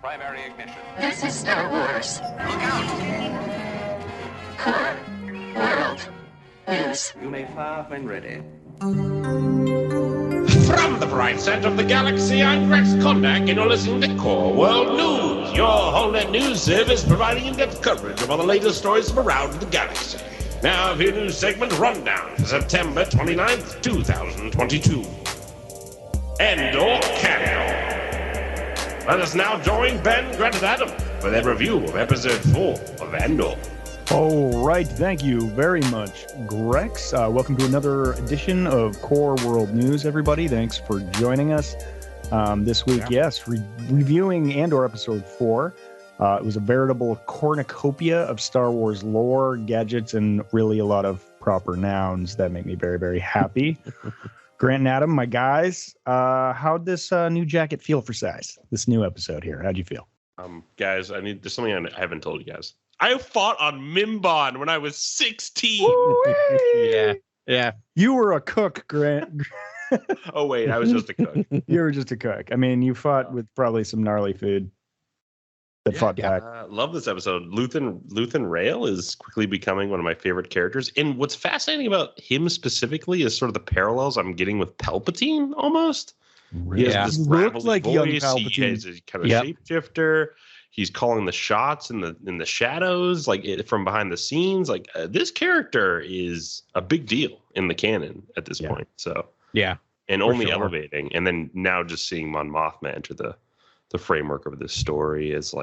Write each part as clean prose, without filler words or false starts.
primary ignition. This is Star Wars. Look out! Core World News. You may fire when ready. From the bright center of the galaxy, I'm Rex Kondak, and you're listening to Core World News, your whole-net news service providing in-depth coverage of all the latest stories from around the galaxy. Now, for your news segment rundown for September 29th, 2022. Andor Canyon. Let us now join Ben, Grant, and Adam for their review of Episode 4 of Andor. All right, thank you very much, Grex. Welcome to another edition of Core World News, everybody. Thanks for joining us this week. Yes, reviewing Andor Episode 4. It was a veritable cornucopia of Star Wars lore, gadgets, and really a lot of proper nouns that make me very, very happy. Grant and Adam, my guys, how'd this new jacket feel for size? This new episode here, how'd you feel? Guys, there's something I haven't told you guys. I fought on Mimban when I was 16. Yeah. You were a cook, Grant. Oh, wait, I was just a cook. You were just a cook. I mean, you fought with probably some gnarly food that fought back. Love this episode. Luthen Rael is quickly becoming one of my favorite characters. And what's fascinating about him specifically is sort of the parallels I'm getting with Palpatine almost. He has this looks like voice. young Palpatine. He has a kind of shapeshifter. He's calling the shots in the shadows, from behind the scenes. This character is a big deal in the canon at this point. So and only elevating. And then now just seeing Mon Mothma enter the framework of this story is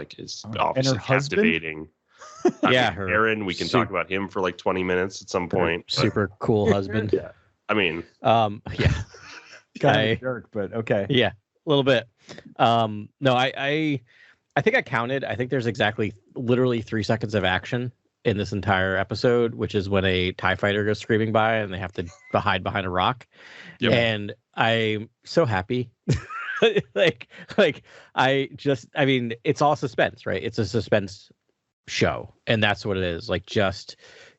obviously captivating. Aaron, we can talk about him for 20 minutes at some point. Super cool husband. Yeah, I mean, kind of a jerk, but okay. Yeah, a little bit. No, I think I counted. I think there's literally 3 seconds of action in this entire episode, which is when a TIE fighter goes screaming by and they have to hide behind a rock. Yep. And I'm so happy. It's all suspense, right? It's a suspense show. And that's what it is. Just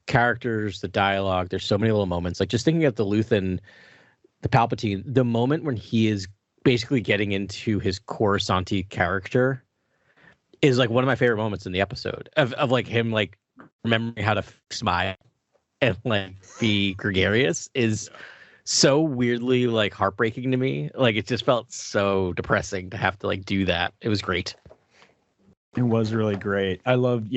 characters, the dialogue. There's so many little moments. Just thinking of the Luthen, the Palpatine, the moment when he is basically getting into his Coruscanti character is one of my favorite moments in the episode of him remembering how to smile and be gregarious is so weirdly heartbreaking to me. It just felt so depressing to have to do that. It was great. It was really great. I loved,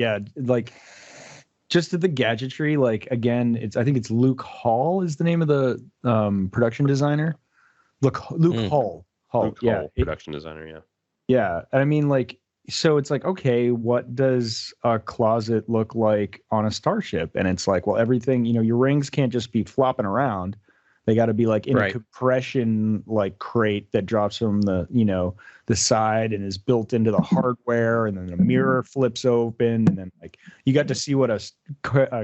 just the gadgetry. Again, I think it's Luke Hall is the name of the production designer. Luke Hall. Luke Hall, production designer. Yeah. I mean, so it's okay, what does a closet look like on a starship? And it's everything, your rings can't just be flopping around. They got to be in a compression crate that drops from the side and is built into the hardware, and then the mirror flips open, and then you got to see what a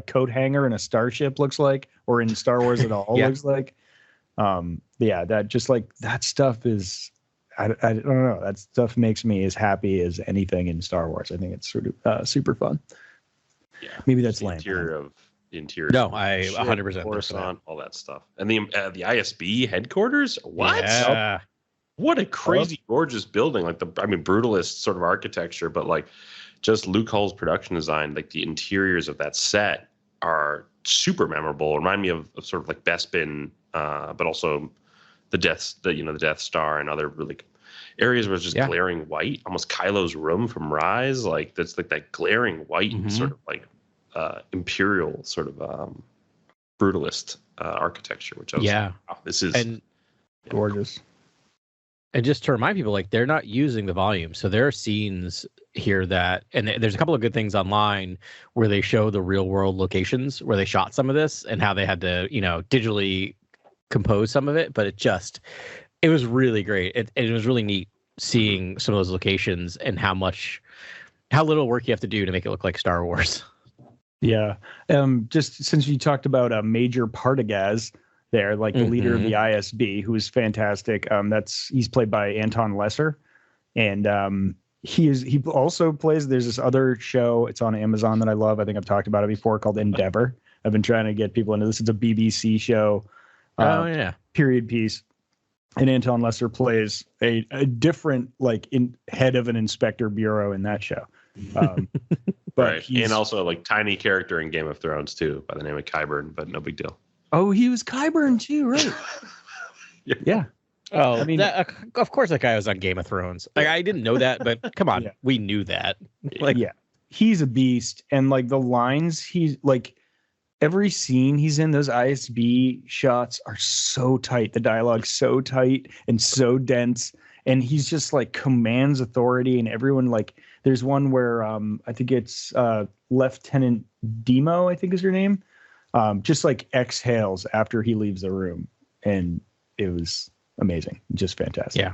coat hanger in a starship looks like, or in Star Wars it all looks like. That just that stuff is. I don't know. That stuff makes me as happy as anything in Star Wars. I think it's sort of super fun. Yeah, maybe that's lame. Interior. No, I 100% Coruscant, all that stuff, and the ISB headquarters. What? Yeah. What a crazy, gorgeous building! Brutalist sort of architecture, but just Luke Hall's production design. The interiors of that set are super memorable. Remind me of sort of Bespin, but also the Death Star and other really areas where it's just glaring white, almost Kylo's room from Rise. That's that glaring white sort of imperial sort of brutalist architecture, which I was wow, this is gorgeous. And just to remind people, they're not using the volume. So there are scenes here and there's a couple of good things online where they show the real world locations where they shot some of this and how they had to, digitally compose some of it, but it was really great. It was really neat seeing some of those locations and how little work you have to do to make it look like Star Wars. Yeah. Just since you talked about Major Partagaz there, the leader of the ISB, who is fantastic. He's played by Anton Lesser, and he also plays. There's this other show. It's on Amazon that I love. I think I've talked about it before, called Endeavor. I've been trying to get people into this. It's a BBC show. Period piece. And Anton Lesser plays a different head of an inspector bureau in that show. But right. And also like tiny character in Game of Thrones too, by the name of Qyburn, but no big deal. Oh, he was Qyburn too, right? Yeah. Oh, I mean, of course that guy was on Game of Thrones. Like, I didn't know that, but come on, we knew that. Like, yeah, he's a beast, and like the lines, he's like every scene he's in, those ISB shots are so tight. The dialogue's so tight and so dense, and he's just like commands authority, and everyone like. There's one where I think it's Lieutenant Demo, I think is her name, just like exhales after he leaves the room, and it was amazing, just fantastic.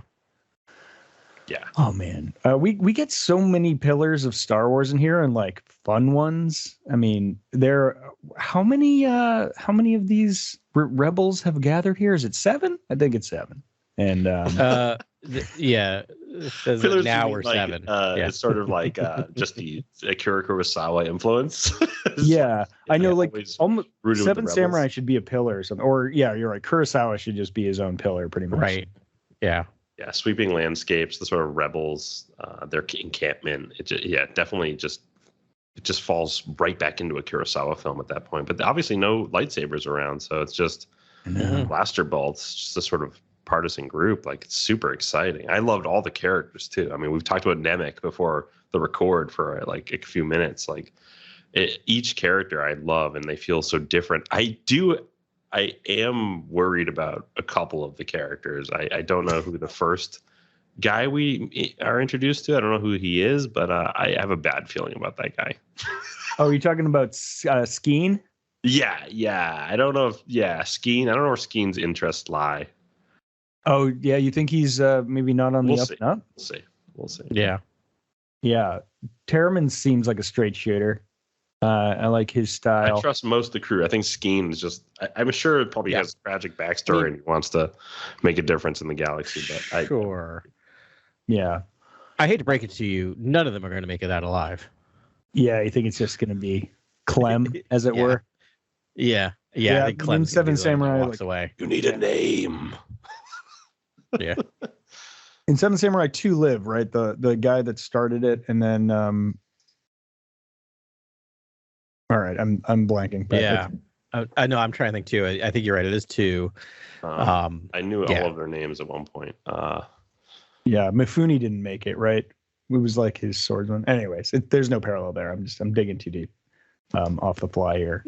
Yeah. Oh man, we get so many pillars of Star Wars in here, and like fun ones. I mean, how many of these rebels have gathered here? Is it 7? I think it's 7. And yeah, it says Pillars now mean, we're like, 7. It's sort of like just the Akira Kurosawa influence. yeah, I know. Like almost rooted with Seven the Samurai rebels. should be a pillar or something. Or yeah, you're right. Kurosawa should just be his own pillar, pretty much. Right. Yeah. Yeah, sweeping landscapes, the sort of rebels, their encampment. Definitely just it just falls right back into a Kurosawa film at that point. But obviously no lightsabers around, so it's just blaster bolts, just a sort of partisan group. Like, it's super exciting. I loved all the characters too. I mean, we've talked about Nemec before the record for like a few minutes. Like, each character I love, and they feel so different. I am worried about a couple of the characters. I don't know who the first guy we are introduced to. I don't know who he is, but I have a bad feeling about that guy. Oh, you're talking about Skeen? Yeah. I don't know if Skeen. I don't know where Skeen's interests lie. Oh, yeah. You think he's maybe not on the up and up? We'll see. Yeah. Yeah. Terraman seems like a straight shooter. I like his style. I trust most of the crew. I think Skeen is just. I'm sure it probably has a tragic backstory and he wants to make a difference in the galaxy. But Sure. Yeah. I hate to break it to you, none of them are going to make it out alive. Yeah, you think it's just going to be Clem, as it were? Yeah. I think Clem Seven Samurai walks away. You need a name. Yeah. In Seven Samurai 2 live, right? The guy that started it, and then all right, I'm blanking. But yeah. I know. I'm trying to think too. I think you're right. It is 2. I knew all of their names at one point. Yeah, Mifune didn't make it, right? It was like his swordsman. Anyways, there's no parallel there. I'm digging too deep off the fly here.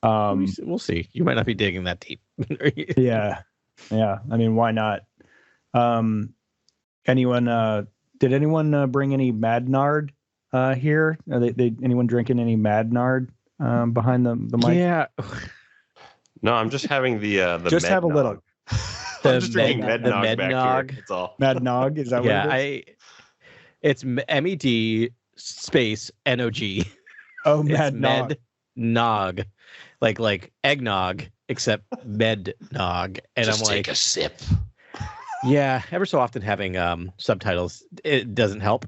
We'll see. You might not be digging that deep. Yeah. I mean, why not? Did anyone bring any Madnard here? Are they anyone drinking any Madnard behind the mic? Yeah. No, I'm just having the just have a little. I'm just drinking Mednog back here. That's all. Madnog, is that what it is? It's MED space NOG. Oh, It's Madnog. Nog, like eggnog, except Mednog. And Just I'm like, take a sip. yeah. Ever so often having subtitles, it doesn't help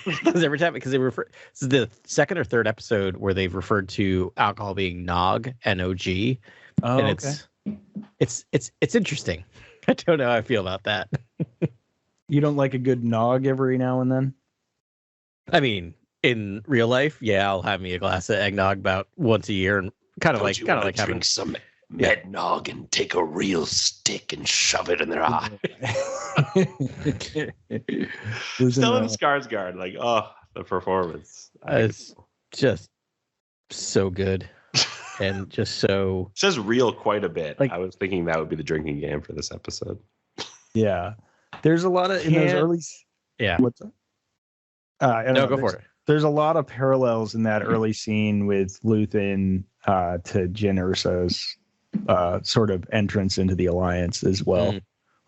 because every time they refer. This is the second or third episode where they've referred to alcohol being Nog, NOG, Oh, and okay. it's interesting. I don't know how I feel about that. You don't like a good nog every now and then? I mean, in real life, yeah, I'll have me a glass of eggnog about once a year, and kind of like having some Mednog and take a real stick and shove it in their eye. Stellan Skarsgård, like, the performance. It's just so good. And just so it says real quite a bit. Like, I was thinking that would be the drinking game for this episode. Yeah, there's a lot of in those early. Yeah. What's up? No, go for it. There's a lot of parallels in that early scene with Luthen to Jyn Erso's sort of entrance into the Alliance as well,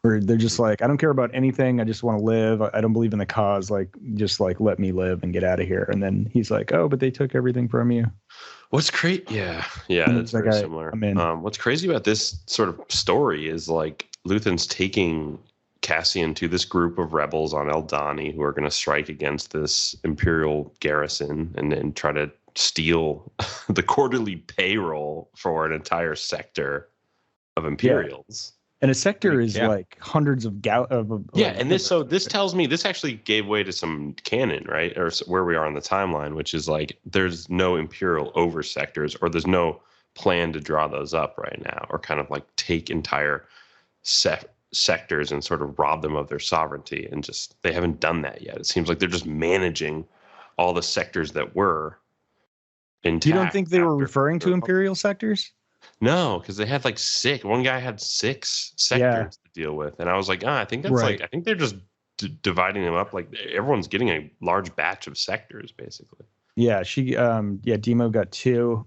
where they're just like, I don't care about anything. I just want to live. I don't believe in the cause. Like, just like let me live and get out of here. And then he's like, oh, but they took everything from you. What's crazy? Yeah, that's very similar. What's crazy about this sort of story is like Luthen's taking Cassian to this group of rebels on Eldani who are going to strike against this Imperial garrison and try to steal the quarterly payroll for an entire sector of Imperials. And a sector is Yeah. like hundreds of And this tells me this actually gave way to some canon, right? Or where we are on the timeline, which is like there's no Imperial over sectors, or there's no plan to draw those up right now, or kind of like take entire sectors and sort of rob them of their sovereignty, and just they haven't done that yet. It seems like they're just managing all the sectors that were intact. You don't think they were after referring to Imperial sectors? No, because they had like six. One guy had 6 sectors to deal with, and I was like, I think that's Right. I think they're just dividing them up. Like everyone's getting a large batch of sectors, basically. Yeah, Demo got 2.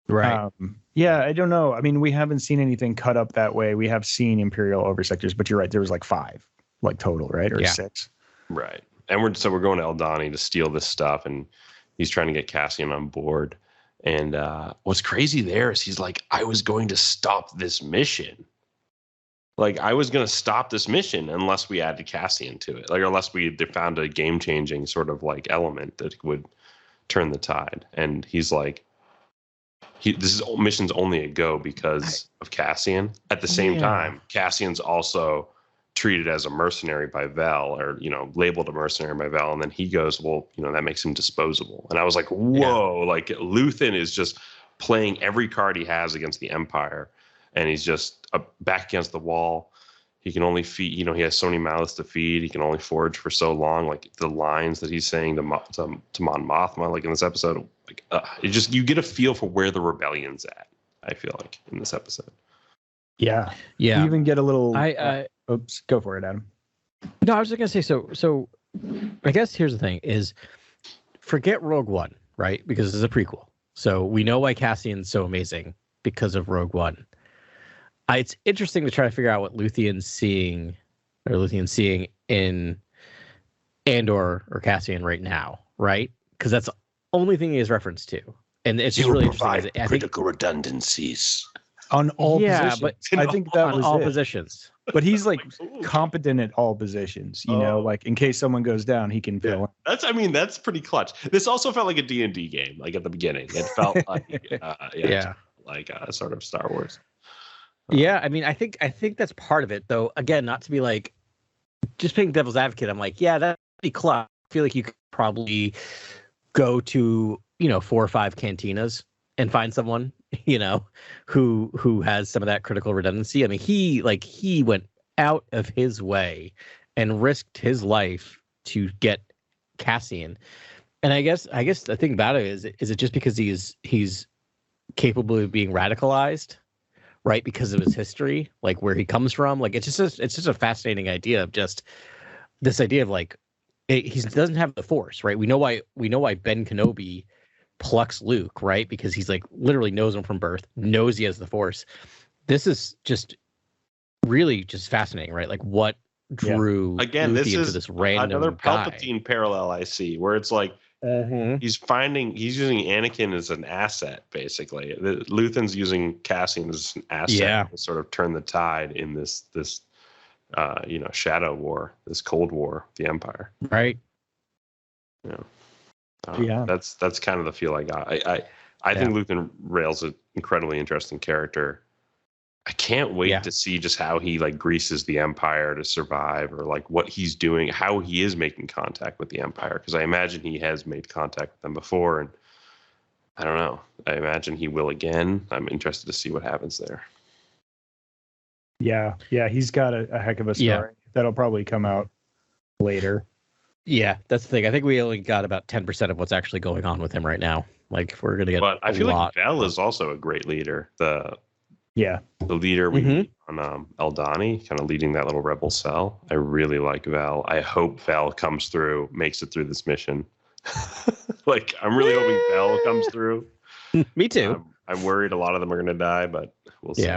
Right. Yeah, I don't know. I mean, we haven't seen anything cut up that way. We have seen Imperial over sectors, but you're right. There was like 5, like total, right? Or 6. Right. And we're going to Aldani to steal this stuff, and he's trying to get Cassian on board. And what's crazy there is he's like, I was going to stop this mission. Like, I was going to stop this mission unless we added Cassian to it. Like, unless they found a game-changing sort of like element that would turn the tide. And he's like, this mission's only a go because of Cassian. At the same time, Cassian's also treated as a mercenary by Vel, or labeled a mercenary by Vel, and then he goes, well, that makes him disposable. And I was like, whoa, like Luthen is just playing every card he has against the Empire, and he's just back against the wall. He can only feed, he has so many mouths to feed. He can only forage for so long. Like the lines that he's saying to Mon Mothma, like in this episode, like you get a feel for where the rebellion's at. I feel like in this episode. Yeah. Yeah. You even get a little. Oops, go for it, Adam. No, I was just gonna say. So, I guess here's the thing: is forget Rogue One, right? Because it's a prequel, so we know why Cassian's so amazing because of Rogue One. It's interesting to try to figure out what Luthen's seeing in Andor or Cassian right now, right? Because that's the only thing he has reference to, and it's just really interesting. I think redundancies on all positions. but I think that on was all it. positions. But he's like competent at all positions, like in case someone goes down, he can fill in. That's pretty clutch. This also felt like a D&D game, like at the beginning. It felt like, like sort of Star Wars. Yeah, I mean, I think that's part of it, though. Again, not to be like just playing devil's advocate. I'm like, yeah, that'd be clutch. I feel like you could probably go to 4 or 5 cantinas and find someone who has some of that critical redundancy. I mean, he went out of his way and risked his life to get Cassian. And I guess the thing about it is it just because he's capable of being radicalized, right? Because of his history, like where he comes from. Like it's just a fascinating idea of just this idea of like he doesn't have the Force, right? We know why Ben Kenobi plucks Luke, right? Because he's like literally knows him from birth, knows he has the Force. This is just really just fascinating, right? Like what drew again Luthien into this random another guy. Palpatine parallel I see, where it's like he's using Anakin as an asset, basically. Luthen's using Cassian as an asset to sort of turn the tide in this shadow war, this Cold War, the Empire. Right. That's kind of the feel I got. I think Luthen Rael's an incredibly interesting character. I can't wait to see just how he like greases the Empire to survive, or like what he's doing, how he is making contact with the Empire. Because I imagine he has made contact with them before, and I don't know. I imagine he will again. I'm interested to see what happens there. Yeah, he's got a heck of a story that'll probably come out later. Yeah, that's the thing. I think we only got about 10% of what's actually going on with him right now. Like we're gonna get. But I feel like Vel is also a great leader. The leader we meet on Aldani, kind of leading that little rebel cell. I really like Vel. I hope Vel comes through, makes it through this mission. Like I'm really hoping Vel comes through. Me too. I'm worried a lot of them are going to die, but we'll see.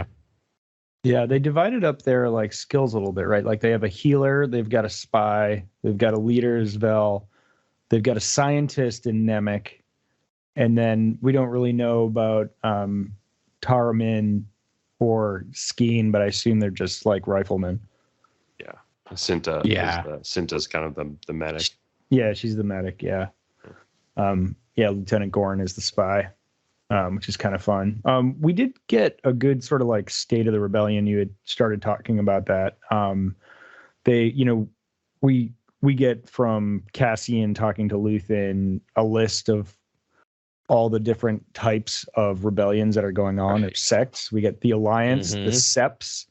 Yeah, they divided up their like skills a little bit, right? Like they have a healer, they've got a spy, they've got a leader as Vel, they've got a scientist in Nemec, and then we don't really know about Taramin or Skeen, but I assume they're just like riflemen. Yeah, Cinta. Cinta's kind of the medic. Yeah, she's the medic. Yeah. Lieutenant Gorn is the spy. which is kind of fun. We did get a good sort of like state of the rebellion. You had started talking about that. We get from Cassian talking to Luthen a list of all the different types of rebellions that are going on, or sects. We get the Alliance, the Seps,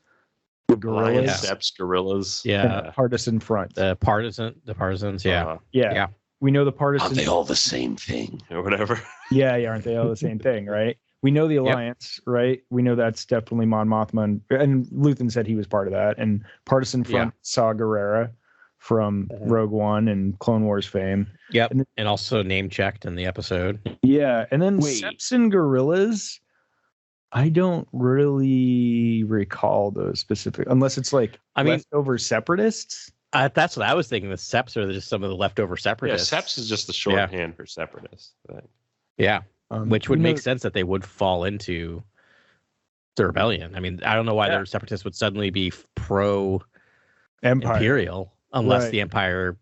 the Guerrillas, Seps, Guerrillas, and the Partisan Front. The partisans, yeah. Yeah. We know the Partisans. Aren't they all the same thing, or whatever? Yeah, aren't they all the same thing, right? We know the Alliance, right? We know that's definitely Mon Mothma, and Luthen said he was part of that. And Partisan Front, Saw Gerrera from Rogue One and Clone Wars fame. Yep, and also name checked in the episode. Yeah, and then Seps and Guerrillas, I don't really recall those specific, unless it's like leftover separatists. That's what I was thinking. The Seps are just some of the leftover separatists. Yeah, Seps is just the shorthand for separatists. Yeah, which would make sense that they would fall into the rebellion. I mean, I don't know why the separatists would suddenly be pro-imperial unless the Empire,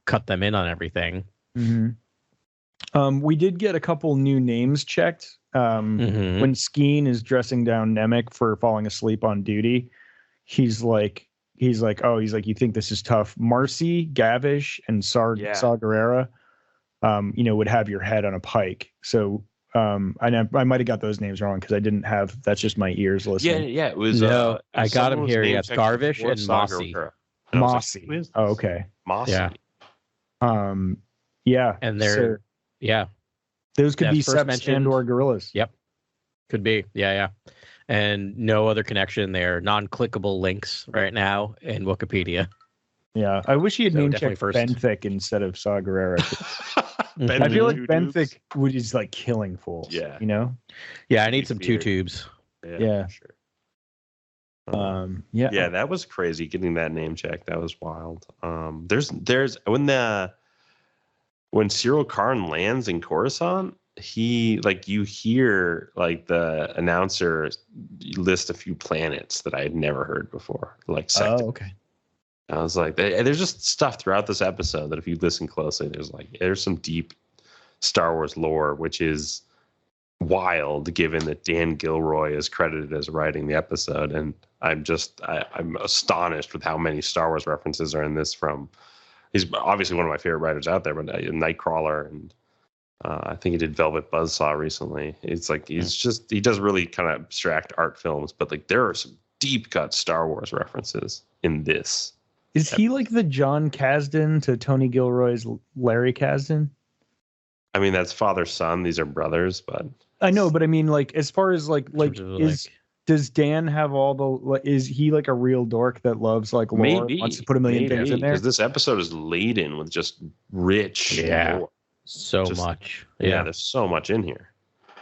cut them in on everything. Mm-hmm. We did get a couple new names checked. When Skeen is dressing down Nemec for falling asleep on duty, he's like, you think this is tough? Marcy, Gavish, and Saw Gerrera, would have your head on a pike. So I might have got those names wrong because I didn't have. That's just my ears listening. Yeah. It was. No, I got him here. Yes, Garvish and Mossy. Mossy. Oh, okay. Mossy. Yeah. Yeah. And they're those could be Seps and/or Guerrillas. Yep. Could be. Yeah. And no other connection there. Non-clickable links right now in Wikipedia. Yeah, I wish he had name checked Benthic instead of Saw Gerrera. I feel like Benthic is like killing fools. Yeah, Yeah, I need some two tubes. Yeah. Sure. Yeah, that was crazy getting that name check. That was wild. There's when Cyril Karn lands in Coruscant, you hear like the announcer list a few planets that I had never heard before, like sectors. Oh, okay. I was like, there's just stuff throughout this episode that if you listen closely, there's some deep Star Wars lore, which is wild given that Dan Gilroy is credited as writing the episode. And I'm astonished with how many Star Wars references are in this he's obviously one of my favorite writers out there, but Nightcrawler, and I think he did Velvet Buzzsaw recently. It's like, he does really kind of abstract art films, but like there are some deep cut Star Wars references in this. Is he like the John Kasdan to Tony Gilroy's Larry Kasdan? I mean, that's father son. These are brothers, but I know. But I mean, like, as far as does Dan have all the? Is he like a real dork that loves like lore? Maybe wants to put a million things in there. Because this episode is laden with just rich lore. So much. Yeah, there's so much in here.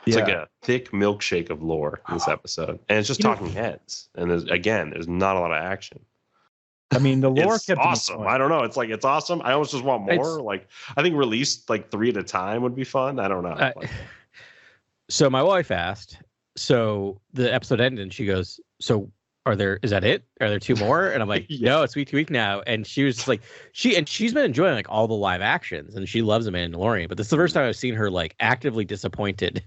It's like a thick milkshake of lore in this episode, and it's just talking heads. And there's not a lot of action. I mean, the lore kept awesome. I don't know. It's awesome. I almost just want more. I think released 3 at a time would be fun. I don't know. So my wife asked. So the episode ended, and she goes, "So is that it? Are there 2 more?" And I'm like, "No, it's week to week now." And she was just like, she's been enjoying like all the live actions, and she loves The Mandalorian. But this is the first time I've seen her like actively disappointed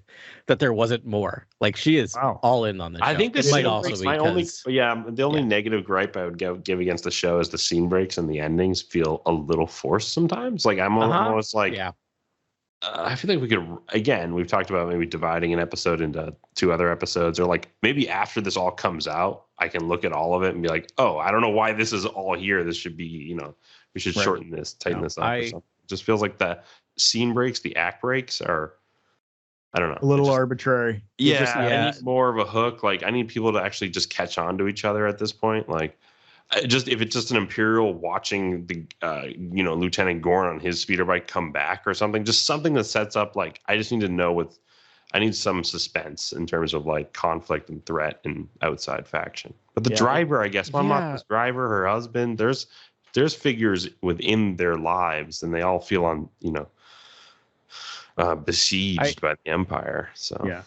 that there wasn't more. Like she is all in on this. I think this might also be the only negative gripe I would give against the show is the scene breaks and the endings feel a little forced sometimes. Like I'm almost like, I feel like we could, again, we've talked about maybe dividing an episode into 2 other episodes, or like maybe after this all comes out, I can look at all of it and be like, oh, I don't know why this is all here. This should be, we should shorten this, tighten this up or something. It just feels like the scene breaks, the act breaks are, I don't know. A little arbitrary. I need more of a hook. Like I need people to actually just catch on to each other at this point. Like if it's just an Imperial watching the Lieutenant Gorn on his speeder bike come back or something, just something that sets up like I just need to know I need some suspense in terms of like conflict and threat and outside faction. But the driver, I guess, Mama's driver, her husband, there's figures within their lives, and they all feel besieged by the Empire. So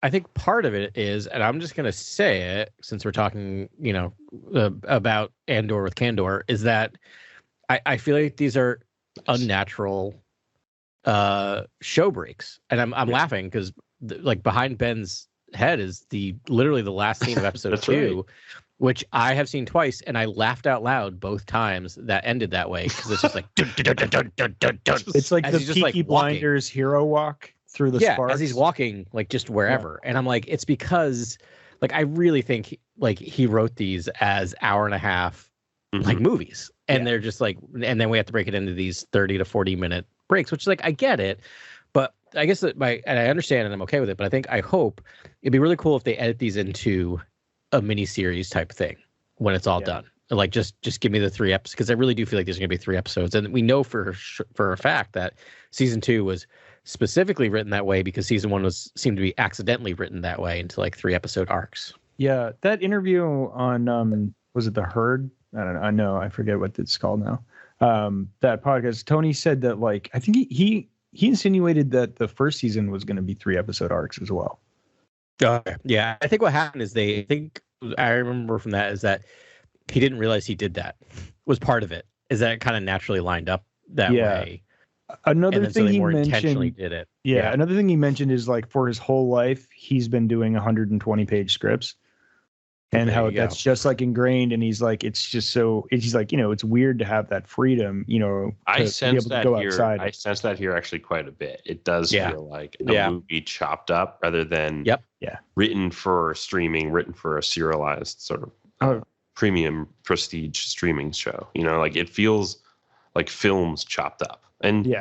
I think part of it is, and I'm just going to say it since we're talking, about Andor with Candor, is that I feel like these are unnatural show breaks. And I'm laughing because like behind Ben's head is literally the last scene of episode That's 2, right. which I have seen twice, and I laughed out loud both times that ended that way because it's just like dun, dun, dun, dun, dun, dun, dun, It's like as the he's just, Peaky like, walking. Blinders hero walk through the sparks. as he's walking, like just wherever. And I'm like, it's because like I really think like he wrote these as hour and a half like movies, and they're just like, and then we have to break it into these 30 to 40 minute breaks, which like I get it, but I guess that and I understand and I'm okay with it, but I hope it'd be really cool if they edit these into a mini series type thing when it's all done. Like just give me the 3 episodes, because I really do feel like there's going to be 3 episodes, and we know for a fact that season 2 was specifically written that way because season 1 seemed to be accidentally written that way into like 3 episode arcs. Yeah, that interview on was it The Herd? I don't know. I know I forget what it's called now. That podcast. Tony said that like I think he insinuated that the first season was going to be 3 episode arcs as well. Yeah, I think what happened is I remember from that is that he didn't realize he did that was part of it. Is that it kind of naturally lined up that way? Another thing he mentioned, intentionally did it. Yeah, another thing he mentioned is like for his whole life he's been doing 120-page scripts, and how that's just like ingrained. And he's like, it's just so he's like, it's weird to have that freedom, I to sense be able to that go here. outside. I sense that here actually quite a bit. It does feel like a movie chopped up rather than written for streaming, written for a serialized sort of premium prestige streaming show. Like it feels like films chopped up, and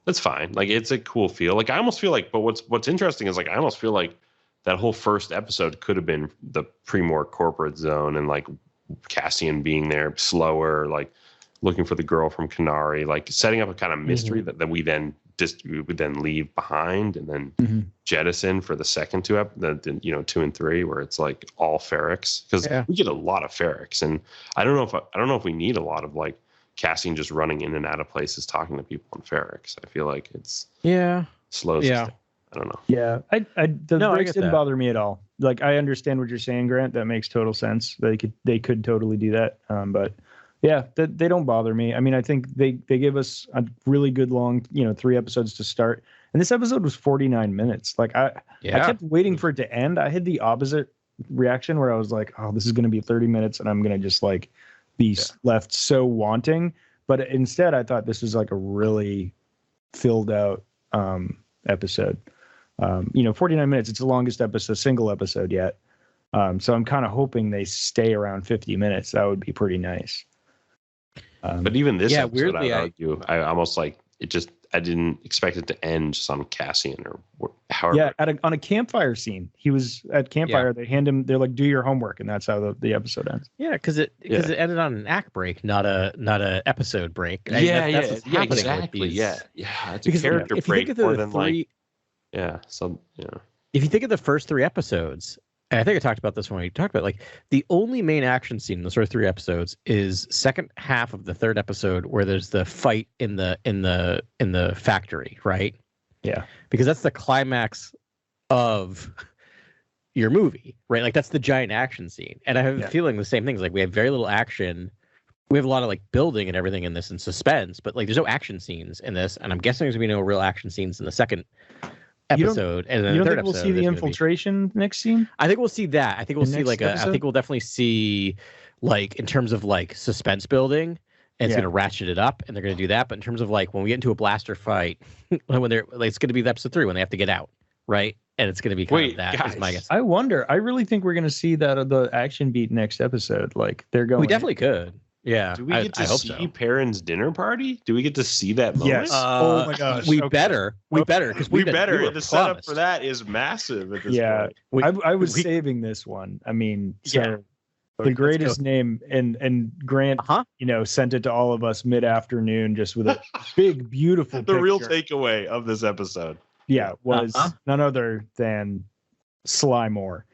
that's fine. Like it's a cool feel. Like I almost feel like, but what's interesting is like I almost feel like that whole first episode could have been the Primor corporate zone, and like Cassian being there slower, like looking for the girl from Canary, like setting up a kind of mystery that we would then leave behind and then jettison for the second 2 2 and 3, where it's like all Ferrix, because we get a lot of Ferrix, and I don't know if we need a lot of like Cassian just running in and out of places talking to people on Ferrix. I feel like it's slows. I don't know. Yeah, the breaks didn't bother me at all. Like I understand what you're saying, Grant. That makes total sense. They could totally do that. But yeah, they don't bother me. I mean, I think they give us a really good long, 3 episodes to start. And this episode was 49 minutes. Like I kept waiting for it to end. I had the opposite reaction where I was like, oh, this is going to be 30 minutes and I'm going to just like be left so wanting. But instead I thought this was like a really filled out episode. 49 minutes, it's the longest single episode yet. So I'm kind of hoping they stay around 50 minutes. That would be pretty nice. But even this episode, weirdly, I would argue, I almost like it just, I didn't expect it to end just on Cassian or however. Yeah, on a campfire scene. He was at campfire. They hand him, they're like, do your homework. And that's how the episode ends. Yeah, because it ended on an act break, not a episode break. Exactly. Yeah. It's a character break more than like. Yeah. So, if you think of the first 3 episodes, and I think I talked about this when we talked about like the only main action scene in the first 3 episodes is second half of the 3rd episode where there's the fight in the factory, right? Yeah. Because that's the climax of your movie, right? Like that's the giant action scene. And I have a feeling the same things. Like we have very little action. We have a lot of like building and everything in this and suspense, but like there's no action scenes in this. And I'm guessing there's gonna be no real action scenes in the second episode, and then you don't the 3rd think we'll episode see the infiltration next scene? I think we'll see that. I think we'll see like I think we'll definitely see like in terms of like suspense building, and it's going to ratchet it up, and they're going to do that. But in terms of like when we get into a blaster fight, when they're like, it's going to be episode 3 when they have to get out, right? And it's going to be kind of that. Is my guess. I wonder. I really think we're going to see that the action beat next episode. Like they're going. We definitely could. Yeah. Do we get to see Perrin's dinner party? Do we get to see that moment? Yes. Oh my gosh. We better because we better. The setup for that is massive at this point. I was saving this one. I mean, the greatest name, and Grant, sent it to all of us mid-afternoon just with a big, beautiful the picture. Real takeaway of this episode. Yeah, was none other than Sly Moore.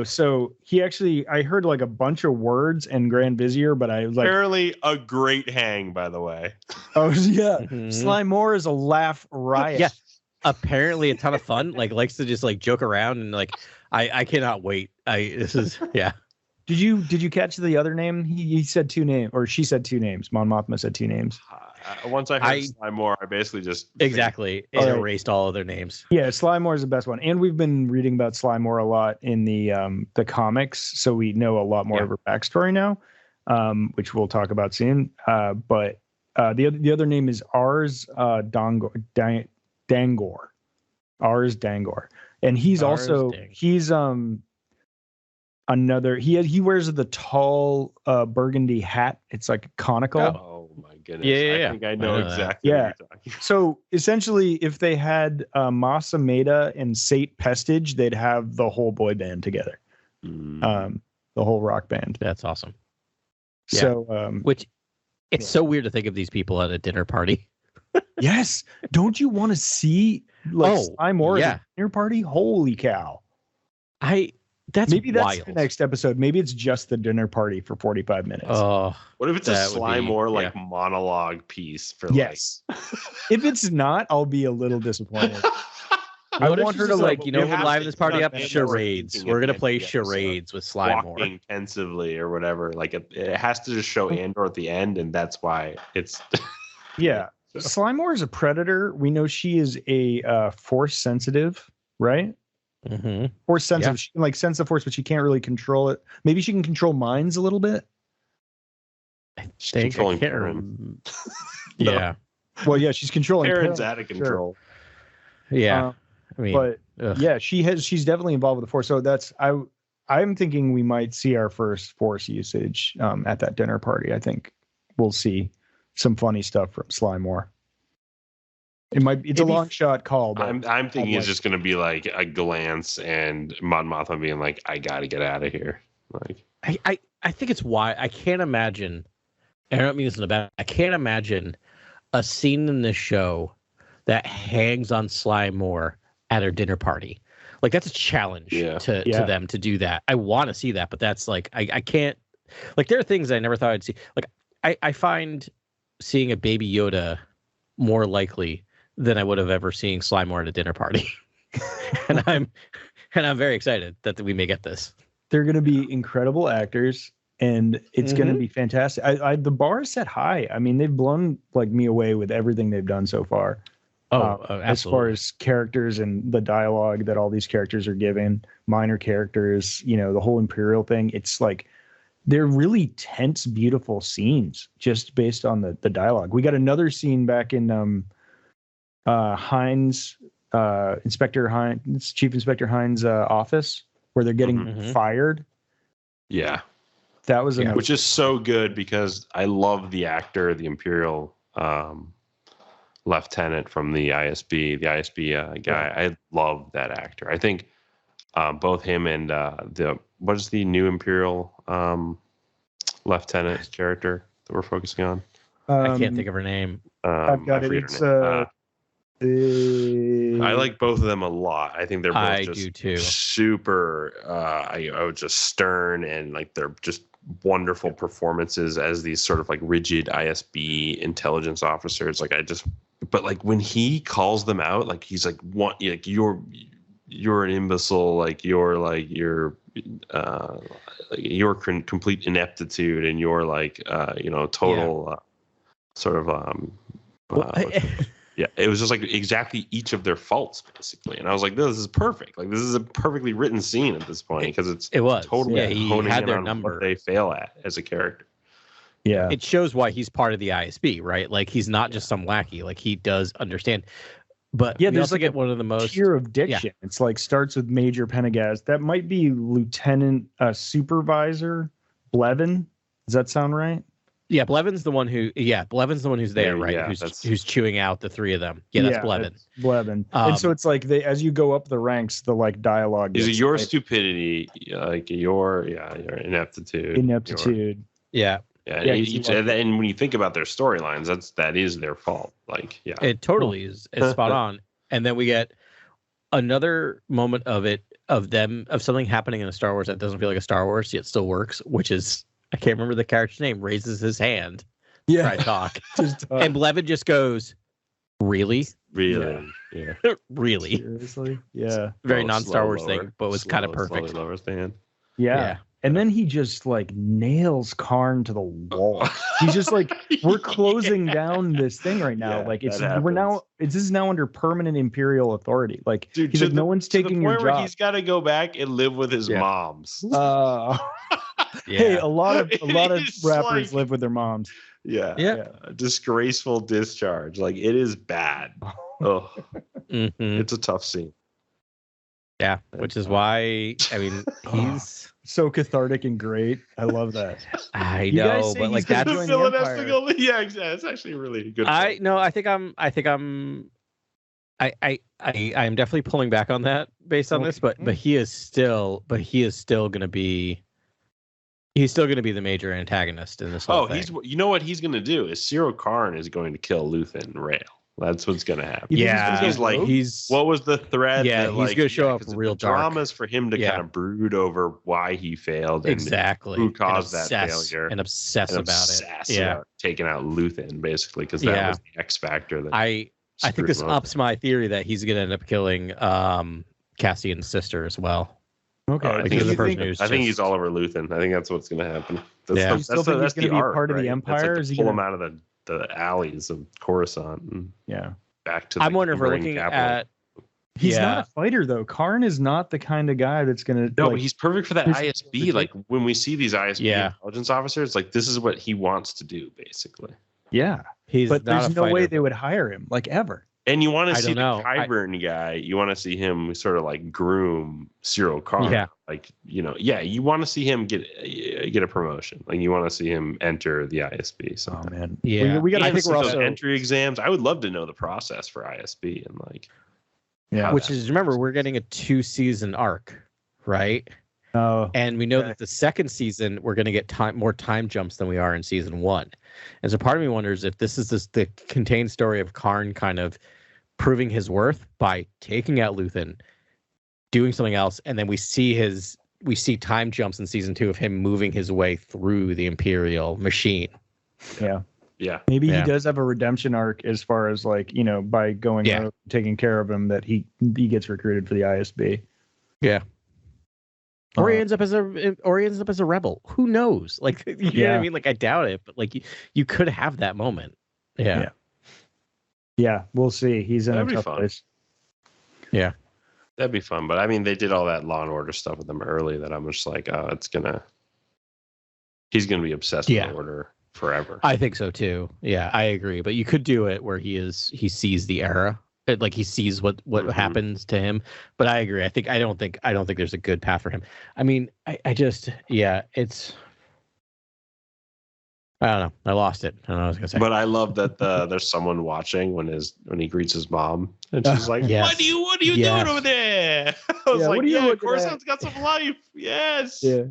So he actually, I heard like a bunch of words and Grand Vizier, but I was like, apparently a great hang, by the way. Oh yeah. Sly Moore is a laugh riot. Yeah. Apparently a ton of fun. Like likes to just like joke around and like, I cannot wait. Did you catch the other name? He said 2 names, or she said 2 names. Mon Mothma said 2 names. once I heard Sly Moore, I basically just exactly erased all of their names. Yeah, Sly Moore is the best one, and we've been reading about Sly Moore a lot in the comics, so we know a lot more of her backstory now, which we'll talk about soon. But the other name is Ars Dangor. Ars Dangor, and he's another. He wears the tall burgundy hat. It's like conical. Oh my goodness! I think I know exactly. Yeah. What you're talking about. So essentially, if they had Masa Meda and Sate Pestage, they'd have the whole boy band together. The whole rock band. That's awesome. Yeah. So, which it's so weird to think of these people at a dinner party. Yes. Don't you want to see Sly Moore at a dinner party? Holy cow! That's wild. The next episode. Maybe it's just the dinner party for 45 minutes. Oh, what if it's a Sly Moore monologue piece for If it's not, I'll be a little disappointed. I want her to we're live this party up charades. We're gonna play charades with Sly Moore intensively or whatever. Like it has to just show Andor at the end, and that's why it's. Yeah, Sly Moore is a predator. We know she is a force sensitive, right? Mm-hmm. Force sensitive. She can sense the force, but she can't really control it. Maybe she can control minds a little bit. She's controlling Perrin. Yeah. Well, yeah, she's controlling. Perrin's out of control. Sure. Yeah. I mean, but she's definitely involved with the force. So I'm thinking we might see our first force usage at that dinner party. I think we'll see some funny stuff from Sly Moore. It's a long shot call, but I'm thinking it's just going to be like a glance and Mon Mothma being like, I got to get out of here. Like, I think it's why I can't imagine, and I don't mean this in a bad, I can't imagine a scene in this show that hangs on Sly Moore at her dinner party. Like that's a challenge to them to do that. I want to see that, but that's like, I can't, like there are things I never thought I'd see. Like I find seeing a baby Yoda more likely than I would have ever seen Sly Moore at a dinner party. and I'm very excited that we may get this. They're going to be incredible actors and it's going to be fantastic. The bar is set high. I mean, they've blown me away with everything they've done so far. As far as characters and the dialogue that all these characters are given, minor characters, the whole Imperial thing. It's like, they're really tense, beautiful scenes just based on the dialogue. We got another scene back in, Chief Inspector Hines' office where they're getting fired. Yeah, that was which is so good because I love the actor, the Imperial lieutenant from the ISB guy. I love that actor. I think both him and what is the new Imperial lieutenant character that we're focusing on? I can't think of her name. I've got it. It's I like both of them a lot. I think they're both super I would just stern and they're just wonderful performances as these sort of rigid ISB intelligence officers. But when he calls them out, he's you're an imbecile, your complete ineptitude and your total yeah, it was just exactly each of their faults basically, and I was like, this is perfect. This is a perfectly written scene at this point because it was totally honing in on what they fail at as a character. Yeah, it shows why he's part of the ISB, right? He's not just some lackey. He does understand. But yeah, we also get one of the most tier of diction. Yeah. It's starts with Major Pendergast. That might be Lieutenant Supervisor Blevin. Does that sound right? Yeah, Blevin's the one who's there, right? Yeah, who's chewing out the three of them. Yeah, that's Blevin. Blevin. And so it's as you go up the ranks, the dialogue is your stupidity, your ineptitude. Ineptitude. Yeah. Yeah, and when you think about their storylines, that is their fault. It totally is spot on. And then we get another moment of something happening in a Star Wars that doesn't feel like a Star Wars yet still works, which is I can't remember the character's name. Raises his hand. Yeah, try to talk, and Blevin just goes, "Really, really, yeah, really, seriously, yeah." Very non-Star Wars thing, but was kind of perfect. Lowers the hand. Yeah. And then he just like nails Karn to the wall. He's just like, we're closing down this thing right now. Yeah, like that this is now under permanent Imperial authority. Like, dude, he's like, no one's taking your where job. he's got to go back and live with his moms. Hey, a lot of It's rappers like- live with their moms. Yeah. Disgraceful discharge. Like, it is bad. Oh, it's a tough scene. Yeah, which is why, I mean, he's So cathartic and great. I love that. I You guys know, say but he's like gonna that's join the Villain has Empire. to go- yeah, exactly. It's actually a really good. I think I'm definitely pulling back on that based on this, but he is still gonna be the major antagonist in this whole thing. you know what he's going to do is Cyril Karn is going to kill Luthen and Rael. That's what's going to happen. You think Yeah, he's gonna go rogue? What was the thread? Yeah, that, he's like, gonna show up 'cause real the dark. dramas for him to kind of brood over why he failed and Exactly. who caused And that obsess- failure and obsess about obsess it. Yeah, about taking out Luthen basically because that was the X factor. That I think this ups my theory that he's gonna end up killing Cassian's sister as well. Okay. I because think, the person who's he's just- all over Luthen. I think that's what's going to happen. Yeah. You still think he's gonna be arc, part of the right? Empire, That's or like is to he pull gonna- him out of the alleys of Coruscant and Yeah. back to. I'm the wondering if we're neighboring looking capital. at. He's not a fighter though. Karn is not the kind of guy that's gonna. No, like, but he's perfect for that he's- ISB. Like when we see these ISB Yeah. intelligence officers, like this is what he wants to do, basically. yeah. He's But not there's a no way fighter, they would hire him, like ever. And you want I to see don't the know. Kyburn guy. You want to see him sort of like groom Cyril Karn. Yeah. Like you want to see him get a promotion. Like you want to see him enter the ISB. So Oh man. Yeah. We got. I I think we're those also- entry exams. I would love to know the process for ISB and like. Yeah. Which is, remember, we're getting a 2-season arc, right? Oh. And we know Okay. that the second season we're going to get more time jumps than we are in season 1. And so part of me wonders if this is the contained story of Karn kind of proving his worth by taking out Luthen, doing something else, and then we see time jumps in season 2 of him moving his way through the Imperial machine. Yeah. Yeah. Maybe Yeah. he does have a redemption arc as far as like, by going Yeah. out, taking care of him, that he gets recruited for the ISB. Yeah. Or he Uh, ends up as a rebel. Who knows? Like, you know what Yeah. I mean? Like, I doubt it, but like you could have that moment. Yeah. Yeah. Yeah, we'll see. He's in That'd a be tough fun. place. That'd be fun. But I mean, they did all that Law and Order stuff with them early that I'm just like, oh, he's gonna be obsessed Yeah. with Order forever. I think so too. Yeah, I agree. But you could do it where he sees the era. Like he sees what Mhm. happens to him. But I agree. I don't think there's a good path for him. I mean, I just it's I don't know. I lost it. I don't know what I was gonna say. But I love that there's someone watching when he greets his mom, and she's like, Yes. "What are you Yes. doing over there?" I was Yeah, like, what are you "Yeah, looking Coruscant's got some life. Yes, Yeah.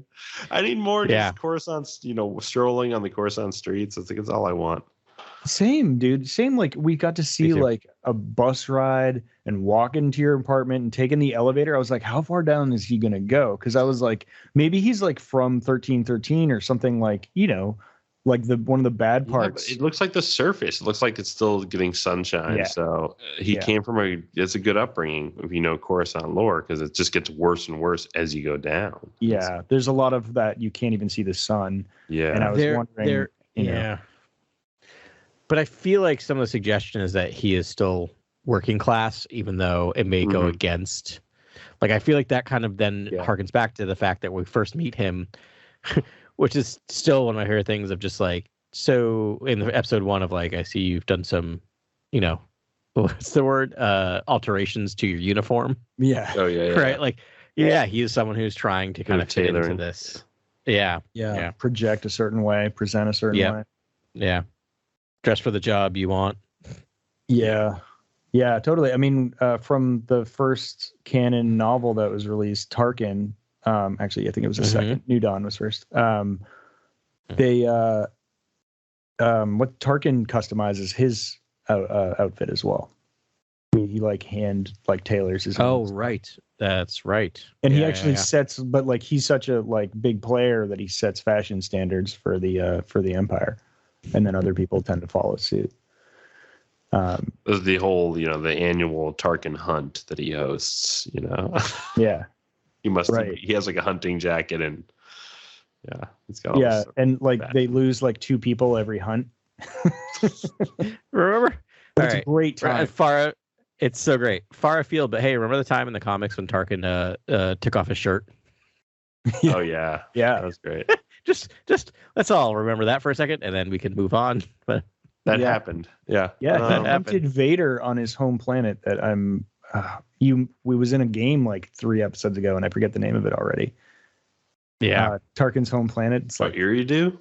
I need more. Yeah. Just Coruscant's, strolling on the Coruscant streets. It's all I want." Same, dude. Same. Like we got to see too. like a bus ride and walk into your apartment and take in the elevator. I was like, how far down is he gonna go? Because I was like, maybe he's like from 1313 or something, like like one of the bad Yeah, parts. but it looks like the surface. It looks like it's still getting sunshine. Yeah. So he Yeah. came from it's a good upbringing if you know Coruscant lore, because it just gets worse and worse as you go down. Yeah, there's a lot of that. You can't even see the sun. Yeah. And I was wondering, yeah. But I feel like some of the suggestion is that he is still working class, even though it may go Mhm. against. Like, I feel like that kind of then Yeah. harkens back to the fact that we first meet him, which is still one of my favorite things of just like, so in the episode 1 of like, I see you've done some, what's the word? Alterations to your uniform, Yeah. Oh yeah. right? Like, yeah, he is someone who's trying to kind of fit into tailoring. this. Yeah. Yeah. Project a certain way, present a certain Yeah. way. Yeah. Dress for the job you want. Yeah. Yeah, totally. I mean, from the first canon novel that was released, Tarkin, actually, I think it was the second. New Dawn was first. They, what Tarkin customizes his outfit as well. He tailors his. Oh, own. right. That's right. And he Yeah, actually yeah. sets, but like he's such a big player that he sets fashion standards for the Empire, and then other people tend to follow suit. There's the whole, the annual Tarkin hunt that he hosts. Yeah. He must. Right. He has like a hunting jacket and Yeah, it's got all Yeah, this and like bad. they lose like 2 people every hunt. Remember? But All it's right. a great time. It's so great. Far afield, but hey, remember the time in the comics when Tarkin took off his shirt? Oh yeah, Yeah. that was great. Just let's all remember that for a second, and then we can move on. But That Yeah. happened. Yeah. Yeah, he That happened. hunted Vader on his home planet that we was in a game like 3 episodes ago, and I forget the name of it already. yeah, Tarkin's home planet. It's So like Iridu?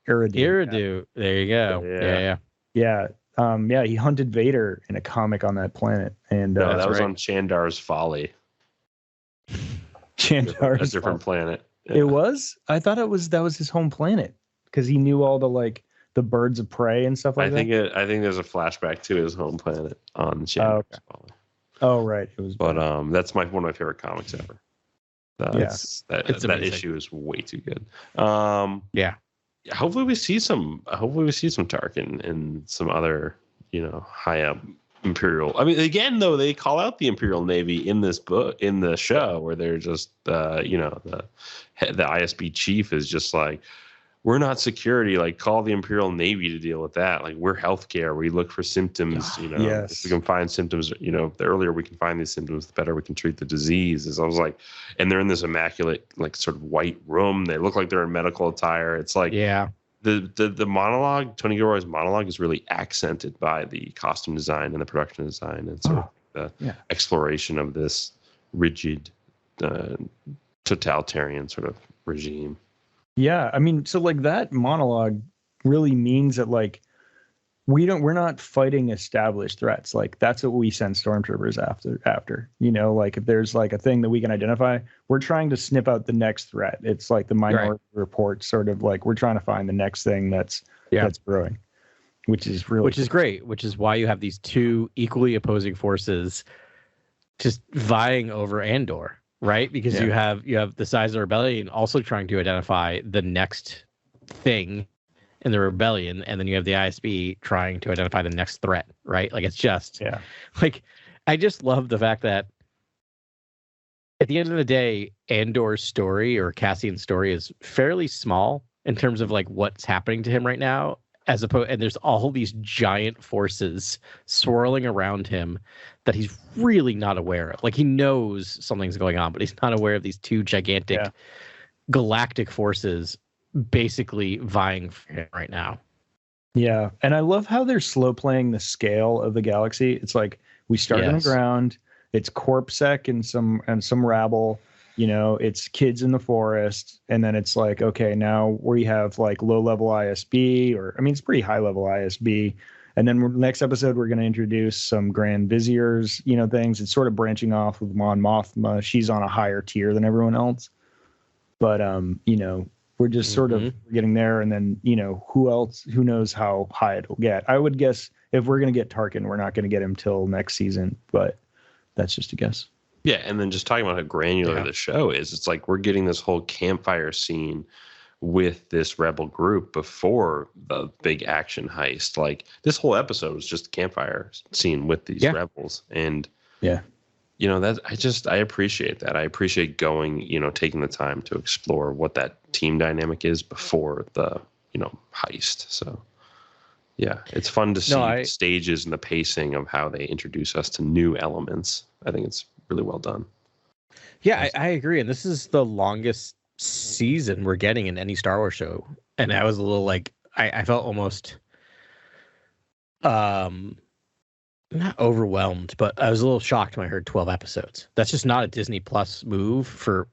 Eridu. Iridu. There you go. Yeah. Yeah. Yeah. He hunted Vader in a comic on that planet, and No, that's that was right. on Chandar's Folly. A Chandar's different planet. Yeah. It was. I thought that was his home planet because he knew all the birds of prey and stuff like I think that. I think there's a flashback to his home planet on Chandar's okay. Folly. Oh right, it was. But that's one of my favorite comics ever. It's That amazing. issue is way too good. Yeah. Hopefully we see some Tarkin and some other, high up Imperial. I mean, again though, they call out the Imperial Navy in this book, in the show, where they're just the ISB chief is just like, we're not security, like call the Imperial Navy to deal with that. Like we're healthcare. We look for symptoms, Yes. if we can find symptoms, the earlier we can find these symptoms, the better we can treat the disease. As I was like, and they're in this immaculate, like sort of white room. They look like they're in medical attire. It's like, Yeah. the monologue, Tony Gilroy's monologue is really accented by the costume design and the production design and sort of the exploration of this rigid, totalitarian sort of regime. Yeah, I mean, so like that monologue really means that like we're not fighting established threats. Like that's what we send stormtroopers after. Like if there's like a thing that we can identify, we're trying to snip out the next threat. It's like the Minority Report, sort of like we're trying to find the next thing that's brewing, which is great. Which is why you have these 2 equally opposing forces just vying over Andor. Right, because you have the size of the rebellion also trying to identify the next thing in the rebellion, and then you have the ISB trying to identify the next threat. Right, like it's just like I just love the fact that at the end of the day, Andor's story or Cassian's story is fairly small in terms of like what's happening to him right now, and there's all these giant forces swirling around him that he's really not aware of. Like he knows something's going on, but he's not aware of these 2 gigantic galactic forces basically vying for him right now. Yeah, and I love how they're slow playing the scale of the galaxy. It's like we start on the ground. It's Corpsec and some rabble. It's kids in the forest, and then it's like, okay, now we have like low level ISB, it's pretty high level ISB. And then next episode, we're going to introduce some Grand Viziers, things. It's sort of branching off with Mon Mothma. She's on a higher tier than everyone else. But, we're just sort of getting there. And then, who knows how high it'll get. I would guess if we're going to get Tarkin, we're not going to get him till next season. But that's just a guess. Yeah, and then just talking about how granular the show is, it's like we're getting this whole campfire scene with this rebel group before the big action heist. Like this whole episode was just a campfire scene with these rebels, and I appreciate that. I appreciate going, taking the time to explore what that team dynamic is before the heist. So yeah, it's fun to see the stages and the pacing of how they introduce us to new elements. I think it's really well done. Yeah, I agree. And this is the longest season we're getting in any Star Wars show. And I was a little like, I felt almost not overwhelmed, but I was a little shocked when I heard 12 episodes. That's just not a Disney Plus move for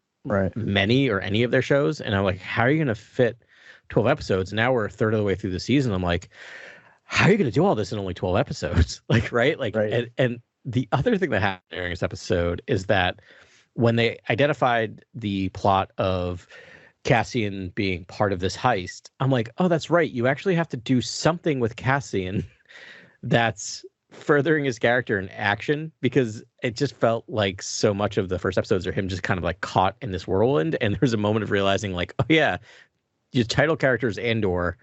many or any of their shows. And I'm like, how are you going to fit 12 episodes? Now we're a third of the way through the season. I'm like, how are you going to do all this in only 12 episodes? And the other thing that happened during this episode is that when they identified the plot of Cassian being part of this heist, I'm like, oh, that's right. You actually have to do something with Cassian that's furthering his character in action, because it just felt like so much of the first episodes are him just kind of like caught in this whirlwind. And there's a moment of realizing like, oh yeah, your title character is Andor.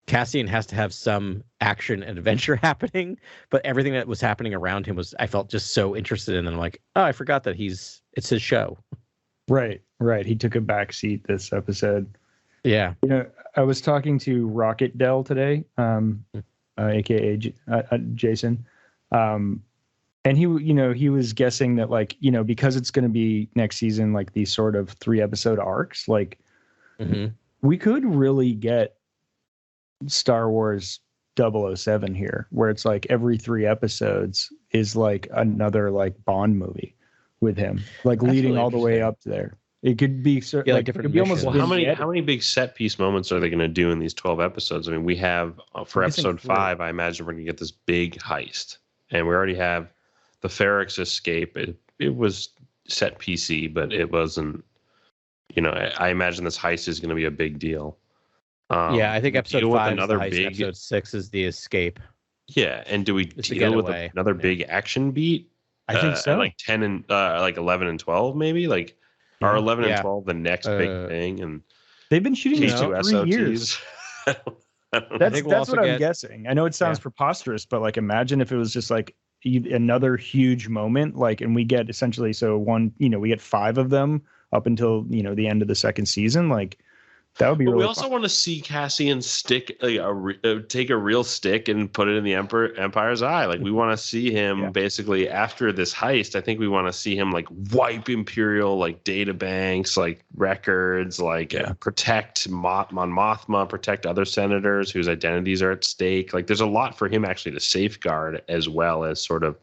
Cassian has to have some action and adventure happening, but everything that was happening around him I felt just so interested in. And I'm like, oh, I forgot that it's his show. Right. He took a back seat this episode. Yeah. You know, I was talking to Rocket Dell today, aka Jason, and he was guessing that, like, because it's going to be next season, like these sort of 3-episode arcs, like we could really get Star Wars 007 here, where it's like every 3 episodes is like another like Bond movie with him, like That's leading really all the way up there. It could be like different it could be almost missions. Well, how many big set piece moments are they going to do in these 12 episodes? I mean, we have for episode 5, I imagine we're going to get this big heist, and we already have the Ferrix escape. It was set PC, but it wasn't. I imagine this heist is going to be a big deal. Yeah, I think episode 5 is the heist, big, episode 6 is the escape. Yeah, and do we deal with another big action beat? I think so. Like 10 and like 11 and 12, maybe. Like, are 11 and 12 the next big thing? And they've been shooting these 3 years. That's what I'm guessing. I know it sounds preposterous, but like, imagine if it was just like another huge moment, like, and we get essentially we get 5 of them up until the end of the second season, like. That would be. But really we also want to see Cassian stick take a real stick and put it in the Empire's eye. Like, we want to see him basically after this heist. I think we want to see him like wipe Imperial like data banks, like records, like protect Mon Mothma, protect other senators whose identities are at stake. Like, there's a lot for him actually to safeguard, as well as sort of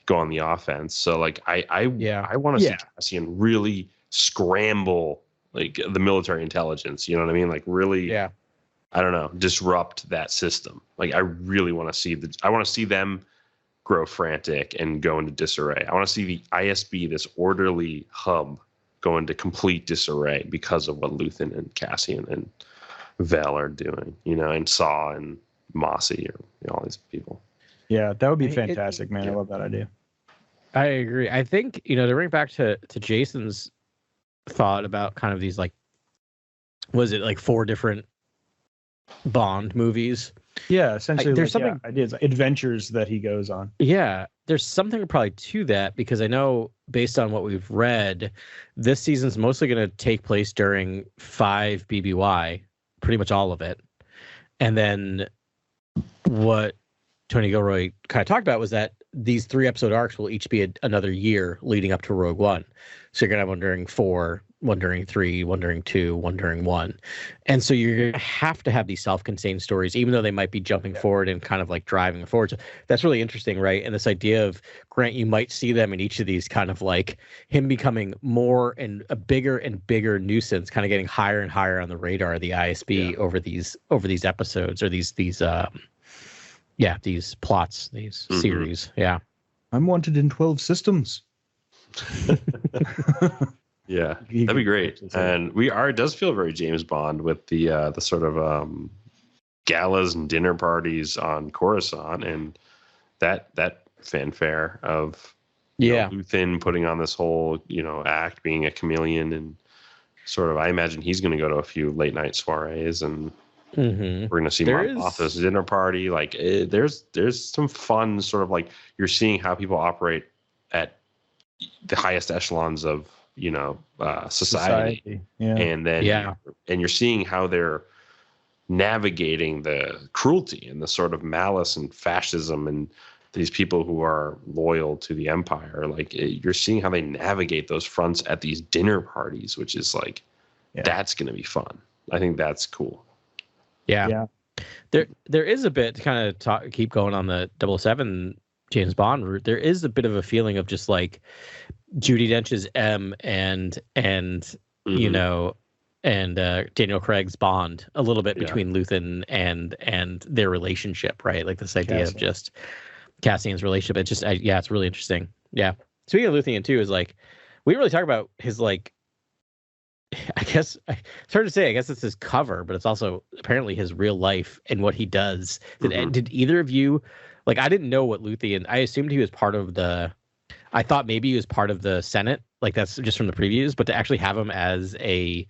go on the offense. So like I want to see Cassian really scramble like the military intelligence, you know what I mean? Like, really, I don't know, disrupt that system. Like, I really want to see I want to see them grow frantic and go into disarray. I want to see the ISB, this orderly hub, go into complete disarray because of what Luthen and Cassian and Vel are doing, and Saw and Mossy, or all these people. Yeah, that would be fantastic, man. I love that idea. I agree. I think, to bring back to Jason's thought about kind of these, like, was it like 4 different Bond movies? Yeah, essentially. There's something ideas, adventures that he goes on. Yeah, there's something probably to that, because I know based on what we've read, this season's mostly going to take place during 5 BBY, pretty much all of it. And then what Tony Gilroy kind of talked about was that these 3-episode arcs will each be another year leading up to Rogue One. So you're going to have one during 4, one during 3, one during 2, one during 1. And so you're going to have these self-contained stories, even though they might be jumping forward and kind of like driving forward. So that's really interesting, right? And this idea of, Grant, you might see them in each of these, kind of like him becoming more and a bigger and bigger nuisance, kind of getting higher and higher on the radar of the ISB over these episodes, or these plots, these series. Yeah. I'm wanted in 12 systems. Yeah, that'd be great. And it does feel very James Bond with the sort of galas and dinner parties on Coruscant, and that fanfare of Luthen putting on this whole act, being a chameleon, and sort of, I imagine he's going to go to a few late night soirees, and we're going to see Mon Mothma's dinner party. Like, there's some fun sort of, like, you're seeing how people operate at the highest echelons of society. And then and you're seeing how they're navigating the cruelty and the sort of malice and fascism, and these people who are loyal to the Empire. Like, you're seeing how they navigate those fronts at these dinner parties, which is like, that's going to be fun. I think that's cool. Yeah. There is a bit to kind of keep going on the 007 James Bond route. There is a bit of a feeling of just like Judi Dench's M and Daniel Craig's Bond, a little bit between Luthen and their relationship, right? Like this idea of just Cassian's relationship. It's just it's really interesting. Yeah. Speaking of Luthen too, is like, we didn't really talk about his, like, I guess it's hard to say. I guess it's his cover, but it's also apparently his real life and what he does. Did either of you, like, I didn't know what Luthen, I assumed he was part of I thought maybe he was part of the Senate, like that's just from the previews, but to actually have him as a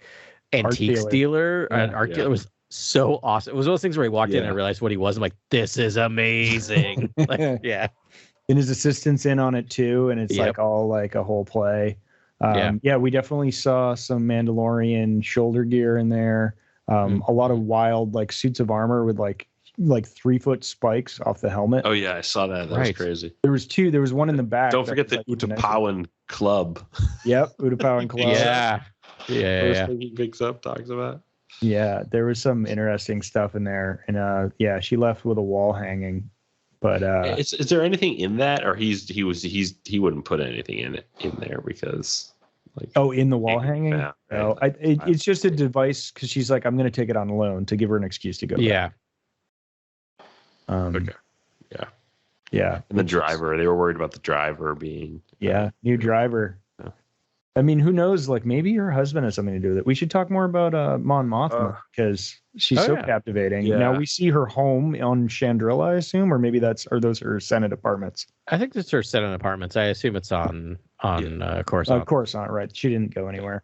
antiques dealer, an art dealer, was so awesome. It was one of those things where he walked in and I realized what he was. I'm like, this is amazing. Like, and his assistant's in on it too, and it's like all like a whole play. We definitely saw some Mandalorian shoulder gear in there. A lot of wild like suits of armor with like 3-foot spikes off the helmet. Oh yeah, I saw that. That was crazy. There was two. There was one in the back. Don't forget the like, Utapawan Club. Yep, Utapawan Club. Yeah. First thing he picks up, talks about. Yeah, there was some interesting stuff in there, and yeah, she left with a wall hanging. But is there anything in that, or he wouldn't put anything in there because like in the wall hanging? Yeah, no, it's just a device because she's like, I'm going to take it on loan to give her an excuse to go. Yeah. Okay. Yeah. And the driver, they were worried about the driver being new driver. Yeah. I mean, who knows? Like maybe her husband has something to do with it. We should talk more about Mon Mothma because she's so captivating. Yeah. Now we see her home on Chandrilla, I assume, or maybe those are Senate apartments. I think it's her Senate apartments. I assume it's on Coruscant. Coruscant, right? She didn't go anywhere.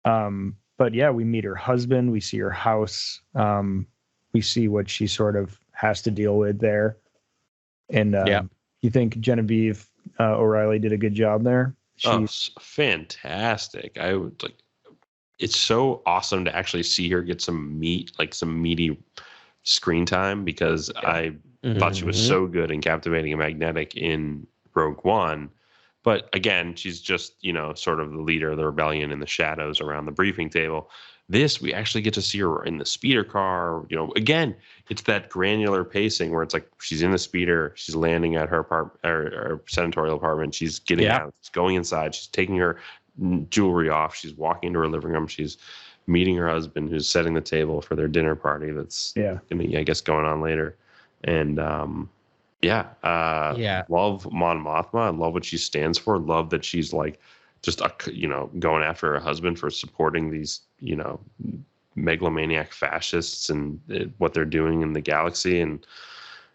But yeah, we meet her husband. We see her house. We see what she sort of has to deal with there. And you think Genevieve O'Reilly did a good job there? She's fantastic. I would like. It's so awesome to actually see her get some meaty screen time because I thought she was so good and captivating and magnetic in Rogue One. But again, she's just, sort of the leader of the rebellion in the shadows around the briefing table. This, we actually get to see her in the speeder car. Again, it's that granular pacing where it's like she's in the speeder, she's landing at her her senatorial apartment, she's getting out, she's going inside, she's taking her jewelry off, she's walking into her living room, she's meeting her husband who's setting the table for their dinner party that's I guess going on later. And love Mon Mothma. I love what she stands for. Love that she's like just going after her husband for supporting these megalomaniac fascists and what they're doing in the galaxy. And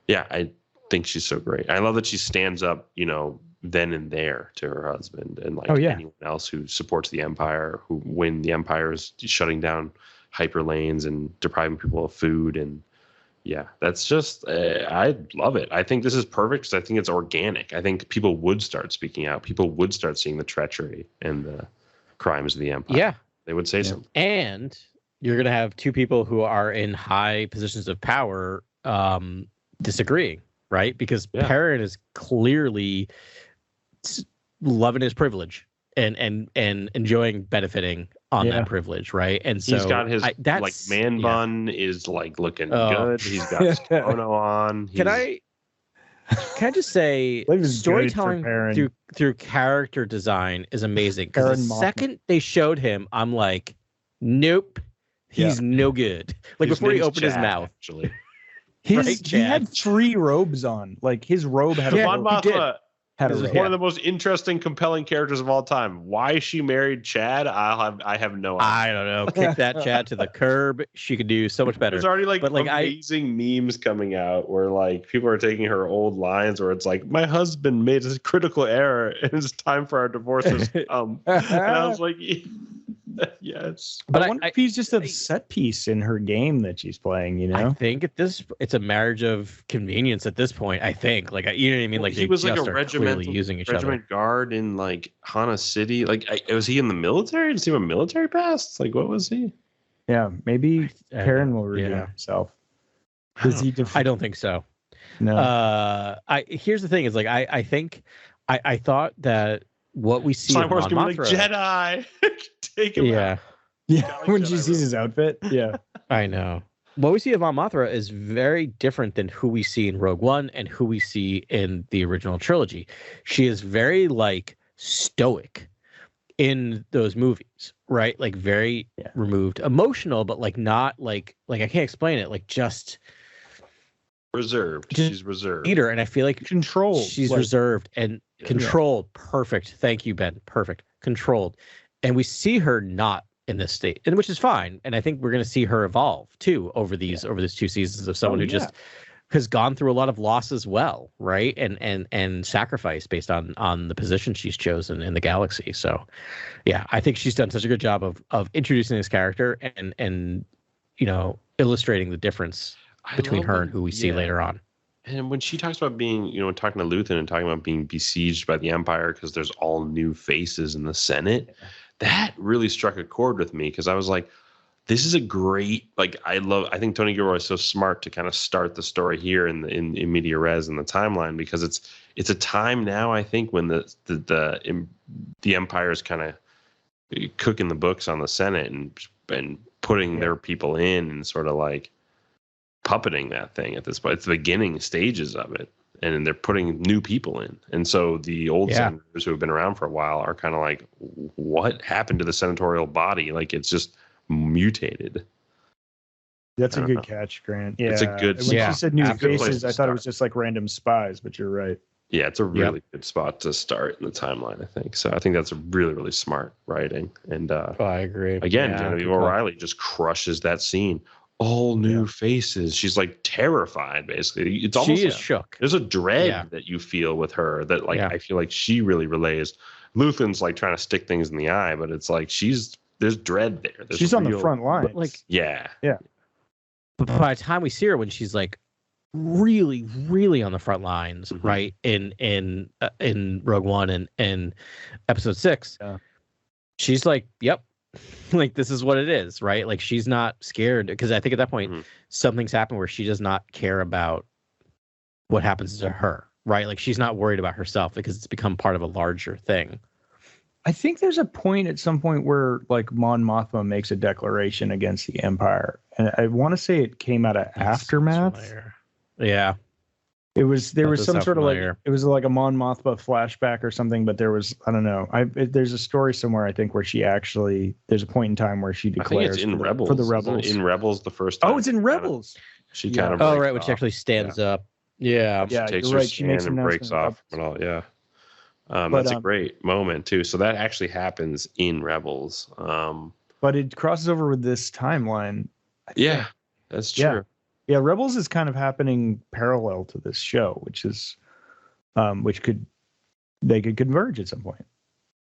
I think she's so great. I love that she stands up then and there to her husband and anyone else who supports the Empire, who when the Empire is shutting down hyperlanes and depriving people of food. And that's just, I love it. I think this is perfect because I think it's organic. I think people would start speaking out. People would start seeing the treachery and the crimes of the Empire. Yeah. They would say something. And you're going to have two people who are in high positions of power disagreeing, right? Because Perrin is clearly loving his privilege and enjoying benefiting on that privilege, right? And so he's got his man bun is like looking good. He's got his kimono on. Can I just say storytelling through character design is amazing. Because the second they showed him, I'm like, nope, he's no good. Like before he opened his mouth. Actually, he had 3 robes on. Like his robe had a robe. This is one of the most interesting, compelling characters of all time. Why she married Chad, I have no idea. I don't know. Kick that Chad to the curb. She could do so much better. There's already amazing memes coming out where like people are taking her old lines where it's like, my husband made a critical error and it's time for our divorces. And I was like, yes. But I wonder if he's just a set piece in her game that she's playing, I think it's a marriage of convenience at this point, I think. Like, you know what I mean? Like, he was like a regiment guard in like Hana City. Like, was he in the military? Does he have a military past? Like, what was he? Yeah, maybe Perrin will redeem himself. I don't think so. No. Here's the thing: is like I think I thought that what we see Star Wars can be like Jedi. Take him out. When she sees his outfit. Yeah, I know. What we see of Mon Mothma is very different than who we see in Rogue One and who we see in the original trilogy. She is very like stoic in those movies, right? Like very removed, emotional, but like not like I can't explain it. Like just reserved. She's reserved. Leader, and I feel like controlled. She's reserved and controlled. Perfect. Thank you, Ben. Perfect. Controlled. And we see her not in this state, and which is fine. And I think we're going to see her evolve too over these 2 seasons of someone who just has gone through a lot of loss as well, right? And sacrifice based on the position she's chosen in the galaxy. So, I think she's done such a good job of introducing this character and illustrating the difference between her and who we see later on. And when she talks about being, talking to Luthen and talking about being besieged by the Empire because there's all new faces in the Senate, that really struck a chord with me because I was like, this is a great, like, I think Tony Gilroy is so smart to kind of start the story here in media res in the timeline, because it's a time now, I think, when the Empire is kind of cooking the books on the Senate and putting their people in and sort of like puppeting that thing at this point. It's the beginning stages of it, and they're putting new people in. And so the old senators who have been around for a while are kind of like, what happened to the senatorial body? Like, it's just mutated. That's a good catch, Grant. Yeah, it's a good. When she said new faces, I thought start. it was just like random spies, but you're right. Yeah, it's a really good spot to start in the timeline, I think. So I think that's a really, really smart writing. And I agree. Again, Genevieve O'Reilly just crushes that scene. All new faces. She's like terrified, basically. It's almost she is shook. There's a dread that you feel with her that, like, I feel like she really relays. Luthen's like trying to stick things in the eye, but it's like there's dread there. She's on the front line. Like, yeah. But by the time we see her, when she's like really, really on the front lines, right, in Rogue One and Episode 6, she's like, yep, like, this is what it is, right? Like, she's not scared, because I think at that point something's happened where she does not care about what happens to her, right? Like, she's not worried about herself because it's become part of a larger thing. I think there's a point at some point where, like, Mon Mothma makes a declaration against the Empire, and I want to say it came out of Aftermath. Yeah, there was some sort of like, it was like a Mon Mothma flashback or something, but there was, I don't know. There's a story somewhere, I think, where she actually, there's a point in time where she declares, I think it's in Rebels. For the Rebels. In Rebels the first time. Oh, it's in Rebels. She kind of right, when she actually stands up. Yeah, she takes her stand and breaks off and all. Yeah. That's a great moment too. So that actually happens in Rebels. But it crosses over with this timeline. Yeah, that's true. Yeah, Rebels is kind of happening parallel to this show, which is, they could converge at some point.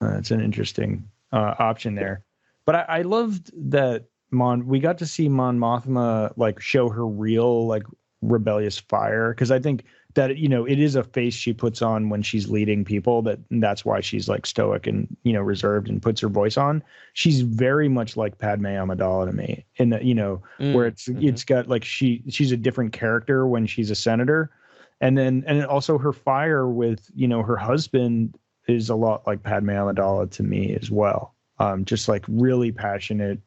It's an interesting option there. But I loved that we got to see Mon Mothma like show her real like rebellious fire, because I think that, you know, it is a face she puts on when she's leading people, that's why she's like stoic and, you know, reserved and puts her voice on. She's very much like Padme Amidala to me, in that, you know, where it's got like she's a different character when she's a senator, and also her fire with, you know, her husband is a lot like Padme Amidala to me as well. Just like really passionate,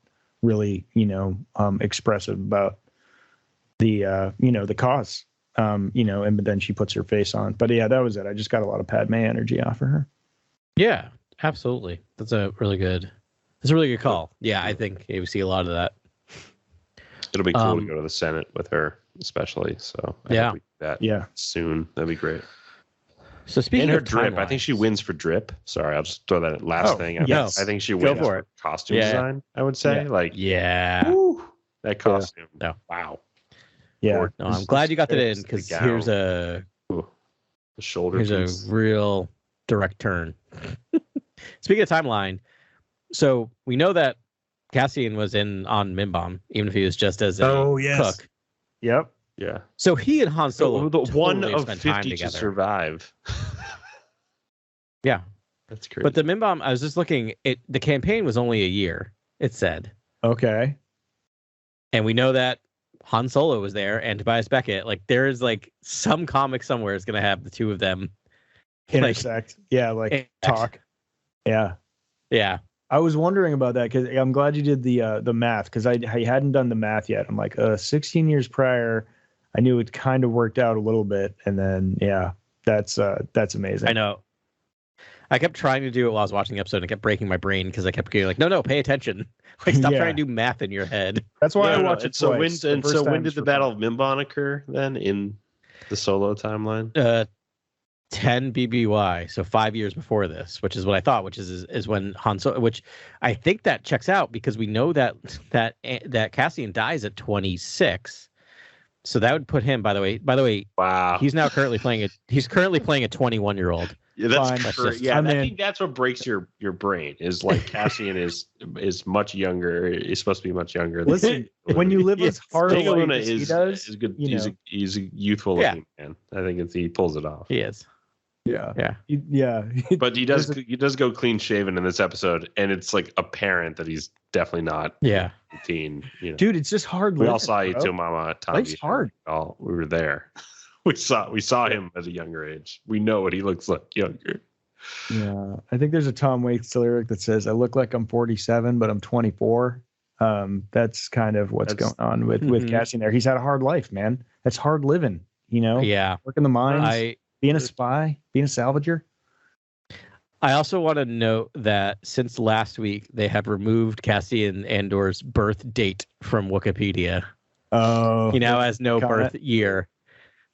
really, you know, expressive about the you know, the cause. You know, but then she puts her face on. But yeah, that was it. I just got a lot of Padme energy off of her. Yeah, absolutely. That's a really good call. Yeah, I think we see a lot of that. It'll be cool to go to the Senate with her, especially. So I hope we do that soon. That'd be great. So speaking of her drip, I think she wins for drip. Sorry, I'll just throw that last thing. Yes. I think she wins for costume design. I would say, that costume. No. Wow. Yeah, no, I'm glad you got that in, because here's the shoulder. Here's piece. a real direct turn. Speaking of timeline, so we know that Cassian was on Minbom, even if he was just as a cook. Yep. Yeah. So he and Han Solo, one of 50 to survive. Yeah, that's crazy. But the Minbom, I was just looking. The campaign was only a year. It said. Okay. And we know that Han Solo was there and Tobias Beckett. Like, there is like some comic somewhere is going to have the two of them intersect. Talk. Yeah. Yeah. I was wondering about that, because I'm glad you did the math, because I hadn't done the math yet. I'm like, 16 years prior, I knew it kind of worked out a little bit, and then that's amazing. I know. I kept trying to do it while I was watching the episode, and it kept breaking my brain, because I kept getting like, no, pay attention. Like, stop trying to do math in your head. That's why I watched it twice. So when did the Battle of Minbon occur then in the Solo timeline? 10 BBY, so 5 years before this, which is what I thought, which is when Han Solo, which I think that checks out, because we know that Cassian dies at 26. So that would put him, by the way, wow. He's currently playing a 21-year-old. Yeah, that's correct. Yeah, I think that's what breaks your brain, is like Cassian is much younger. He's supposed to be much younger. Listen, when you live as hard as he does, is good. He's a youthful looking man. I think he pulls it off. He is. Yeah. Yeah. Yeah. But he does go clean shaven in this episode, and it's like apparent that he's definitely not Yeah. 18. You know. Dude, it's just hard. We all living, saw you bro. too, Mama. Tommy. Life's hard. We were there. We saw him at a younger age. We know what he looks like younger. Yeah. I think there's a Tom Waits lyric that says, I look like I'm 47, but I'm 24. That's kind of what's going on with Cassian there. He's had a hard life, man. That's hard living, you know? Yeah. Working the mines, being a spy, being a salvager. I also want to note that since last week, they have removed Cassian Andor's birth date from Wikipedia. Oh. He now has no birth year.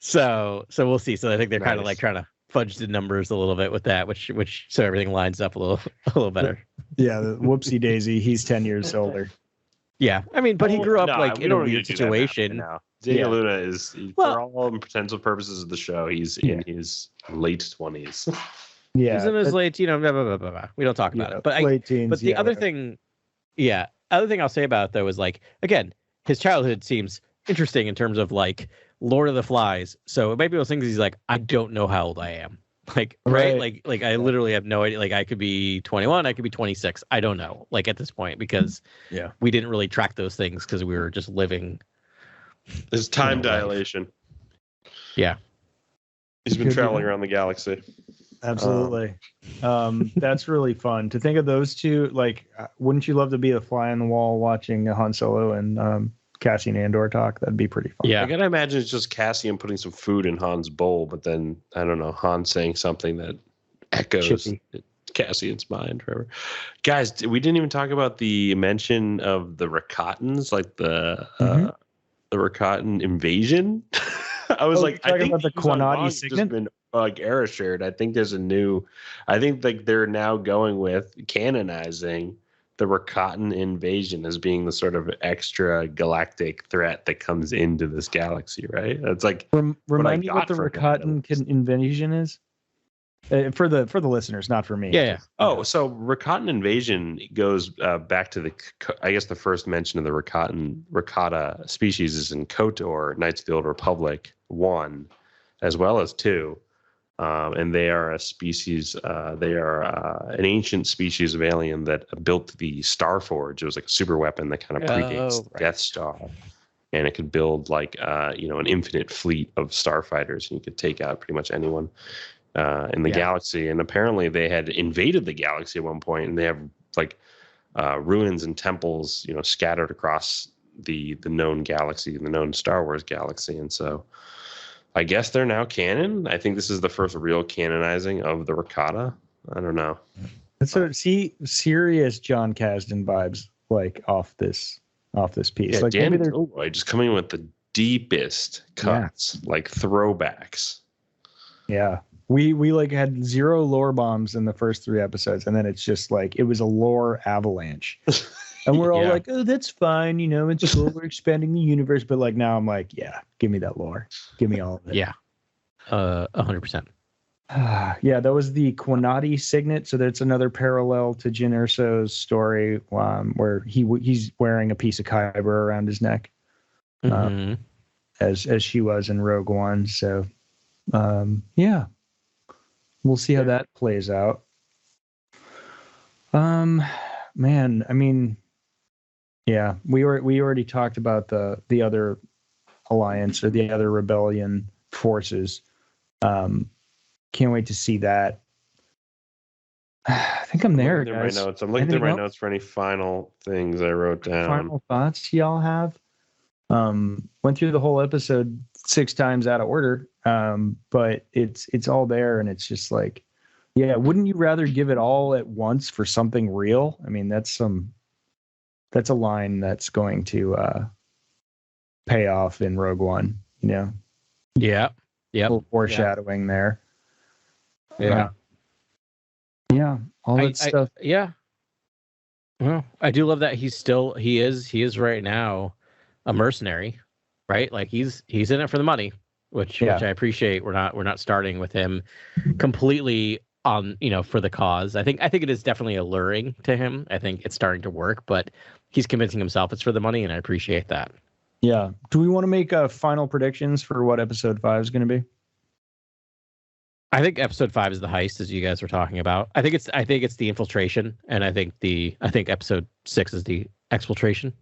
So we'll see. So I think they're kind of like trying to fudge the numbers a little bit with that, which so everything lines up a little better. Yeah, the whoopsie daisy. He's 10 years older. Yeah, I mean, but he grew up like in a weird need to do that situation. now. Daniel Luna is, for all intents and purposes of the show, he's in his late 20s. Yeah, he's in his late, blah, blah, blah, blah, blah. We don't talk about it. But late teens. But the other thing I'll say about it though is like, again, his childhood seems interesting in terms of like Lord of the Flies. So it might be those things he's like, I don't know how old I am. Like, right? Like I literally have no idea. Like I could be 21, I could be 26. I don't know. Like at this point, because we didn't really track those things because we were just living. There's time dilation. Yeah. He's been traveling around the galaxy. Absolutely. That's really fun to think of those two. Like, wouldn't you love to be a fly on the wall watching Han Solo and Cassian Andor talk? That'd be pretty fun. Yeah, I gotta imagine it's just Cassian putting some food in Han's bowl, but then I don't know, Han saying something that echoes Cassian's mind. Forever. Guys, we didn't even talk about the mention of the Rakatans, like the Rakatan invasion. I was like, I think about the Quanati signet. Been, like era shared. I think there's a new. I think like they're now going with canonizing the Rakatan invasion as being the sort of extra galactic threat that comes into this galaxy, right? It's like remind me what the Rakatan invasion is for the listeners, not for me. Yeah. Oh, so Rakatan invasion goes back to the first mention of the Rakata species is in KOTOR, Knights of the Old Republic 1, as well as 2. And they are a species. They are an ancient species of alien that built the Starforge. It was like a super weapon that kind of predates Death Star, and it could build like an infinite fleet of starfighters, and you could take out pretty much anyone in the galaxy. And apparently, they had invaded the galaxy at one point, and they have like ruins and temples, scattered across the known galaxy, the known Star Wars galaxy, and so. I guess they're now canon. I think this is the first real canonizing of the Rakata. I don't know. So serious John Kasdan vibes like off this piece. Yeah, like Dan Gilroy just coming with the deepest cuts, like throwbacks. Yeah. We like had 0 lore bombs in the first 3 episodes, and then it's just like it was a lore avalanche. And we're all like, oh, that's fine. It's cool. We're expanding the universe. But like now I'm like, yeah, give me that lore. Give me all of it. Yeah. 100%. Yeah, that was the Quanati signet. So that's another parallel to Jyn Erso's story where he's wearing a piece of kyber around his neck as she was in Rogue One. So, yeah, we'll see how that plays out. Man, I mean... Yeah, we already talked about the other alliance or the other rebellion forces. Can't wait to see that. I think I'm there, guys. I'm looking through my notes for any final things I wrote down. Final thoughts y'all have? Went through the whole episode 6 times out of order, but it's all there, and it's just like, yeah, wouldn't you rather give it all at once for something real? I mean, that's a line that's going to pay off in Rogue One, Yeah. A little foreshadowing there. Yeah. Yeah. All that stuff. Yeah. Well, I do love that he is right now a mercenary, right? Like he's in it for the money, which I appreciate. We're not starting with him completely on, for the cause. I think it is definitely alluring to him. I think it's starting to work, but he's convincing himself it's for the money, and I appreciate that. Yeah. Do we want to make final predictions for what episode 5 is going to be? I think episode 5 is the heist, as you guys were talking about. I think it's the infiltration, and I think episode 6 is the exfiltration.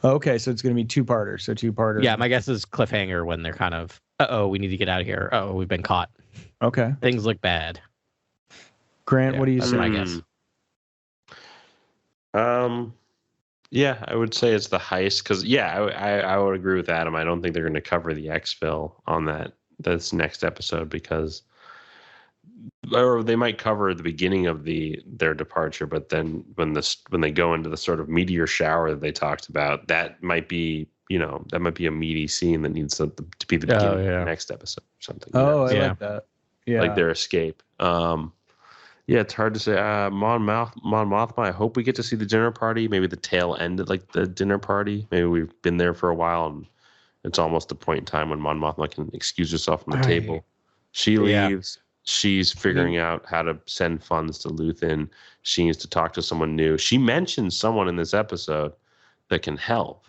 Okay, so it's going to be two-parter. So two-parter. Yeah, my guess is cliffhanger when they're kind of, we need to get out of here. Oh, we've been caught. Okay. Things look bad. Grant, what do you That's say? my guess. Yeah, I would say it's the heist because I would agree with Adam. I don't think they're going to cover the exfil on this next episode or they might cover the beginning of their departure, but then when they go into the sort of meteor shower that they talked about, that might be a meaty scene that needs to be the beginning of the next episode or something. I like that. Yeah, like their escape. Yeah, it's hard to say. Mon Mothma, I hope we get to see the dinner party. Maybe the tail end of like the dinner party. Maybe we've been there for a while and it's almost the point in time when Mon Mothma can excuse herself from the table. She leaves. She's figuring out how to send funds to Luthen. She needs to talk to someone new. She mentions someone in this episode that can help.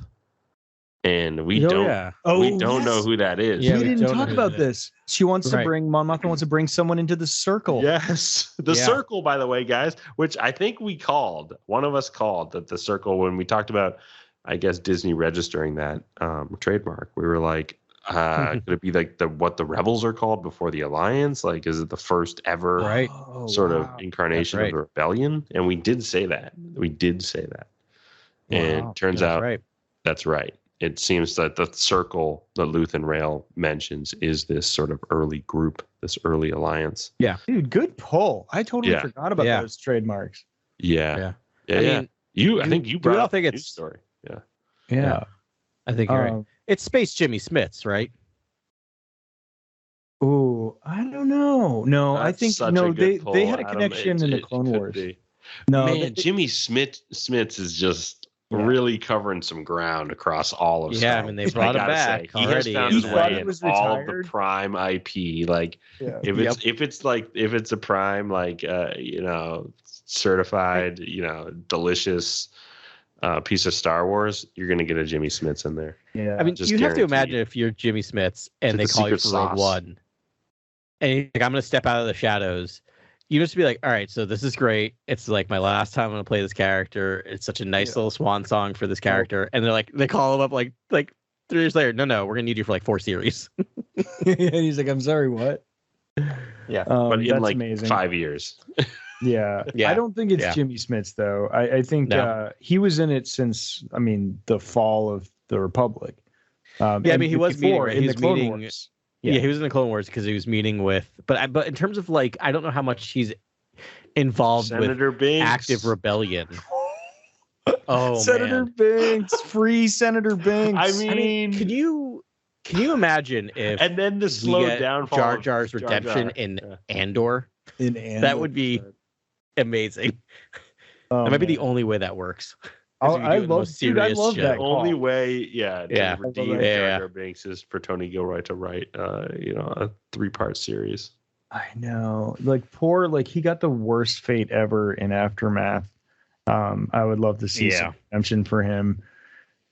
And we don't know who that is. Yeah, we didn't talk about this. She wants to bring Mon Mothma wants to bring someone into the circle. Yes. The circle, by the way, guys, which I think one of us called that the circle when we talked about, I guess, Disney registering that trademark. We were like, could it be like what the rebels are called before the alliance? Like, is it the first ever of incarnation of the rebellion? And we did say that. And turns out that's right. It seems that the circle that Luthen Rael mentions is this sort of early group, this early alliance. Yeah, dude, good pull. I totally forgot about those trademarks. Yeah. I think you brought up the story. Yeah. I think you're right. It's Space Jimmy Smiths, right? Oh, I don't know. No, I think they had a connection in the Clone Wars. No, man, Jimmy Smiths is just really covering some ground across all of Star Wars. I mean, they brought him back. He has found his way in all of the Prime IP. Like, if it's a Prime, like certified, delicious piece of Star Wars, you're gonna get a Jimmy Smiths in there. Yeah, I mean, you have to imagine if you're Jimmy Smiths and they call you for Rogue One, and you're like, I'm gonna step out of the shadows. You just be like, all right, so this is great. It's like my last time I'm gonna play this character. It's such a nice little swan song for this character. And they're like, they call him up like 3 years later. No, we're gonna need you for like 4 series. And he's like, I'm sorry, what? Yeah, but in like amazing. 5 years. Yeah. I don't think it's Jimmy Smiths though. I think he was in it since the fall of the Republic. He was before in the Clone Wars. Yeah, he was in the Clone Wars because he was meeting with, but in terms of like, I don't know how much he's involved Senator with Binks. active rebellion. Oh, Senator Binks, free Senator Binks. I mean, can you imagine if and then the slow downfall Jar Jar's redemption in Andor? That would be amazing. That might be the only way that works. I love that. Only way, to redeem Jar Jar Binks is for Tony Gilroy to write, a 3-part series. I know, he got the worst fate ever in Aftermath. I would love to see some redemption for him.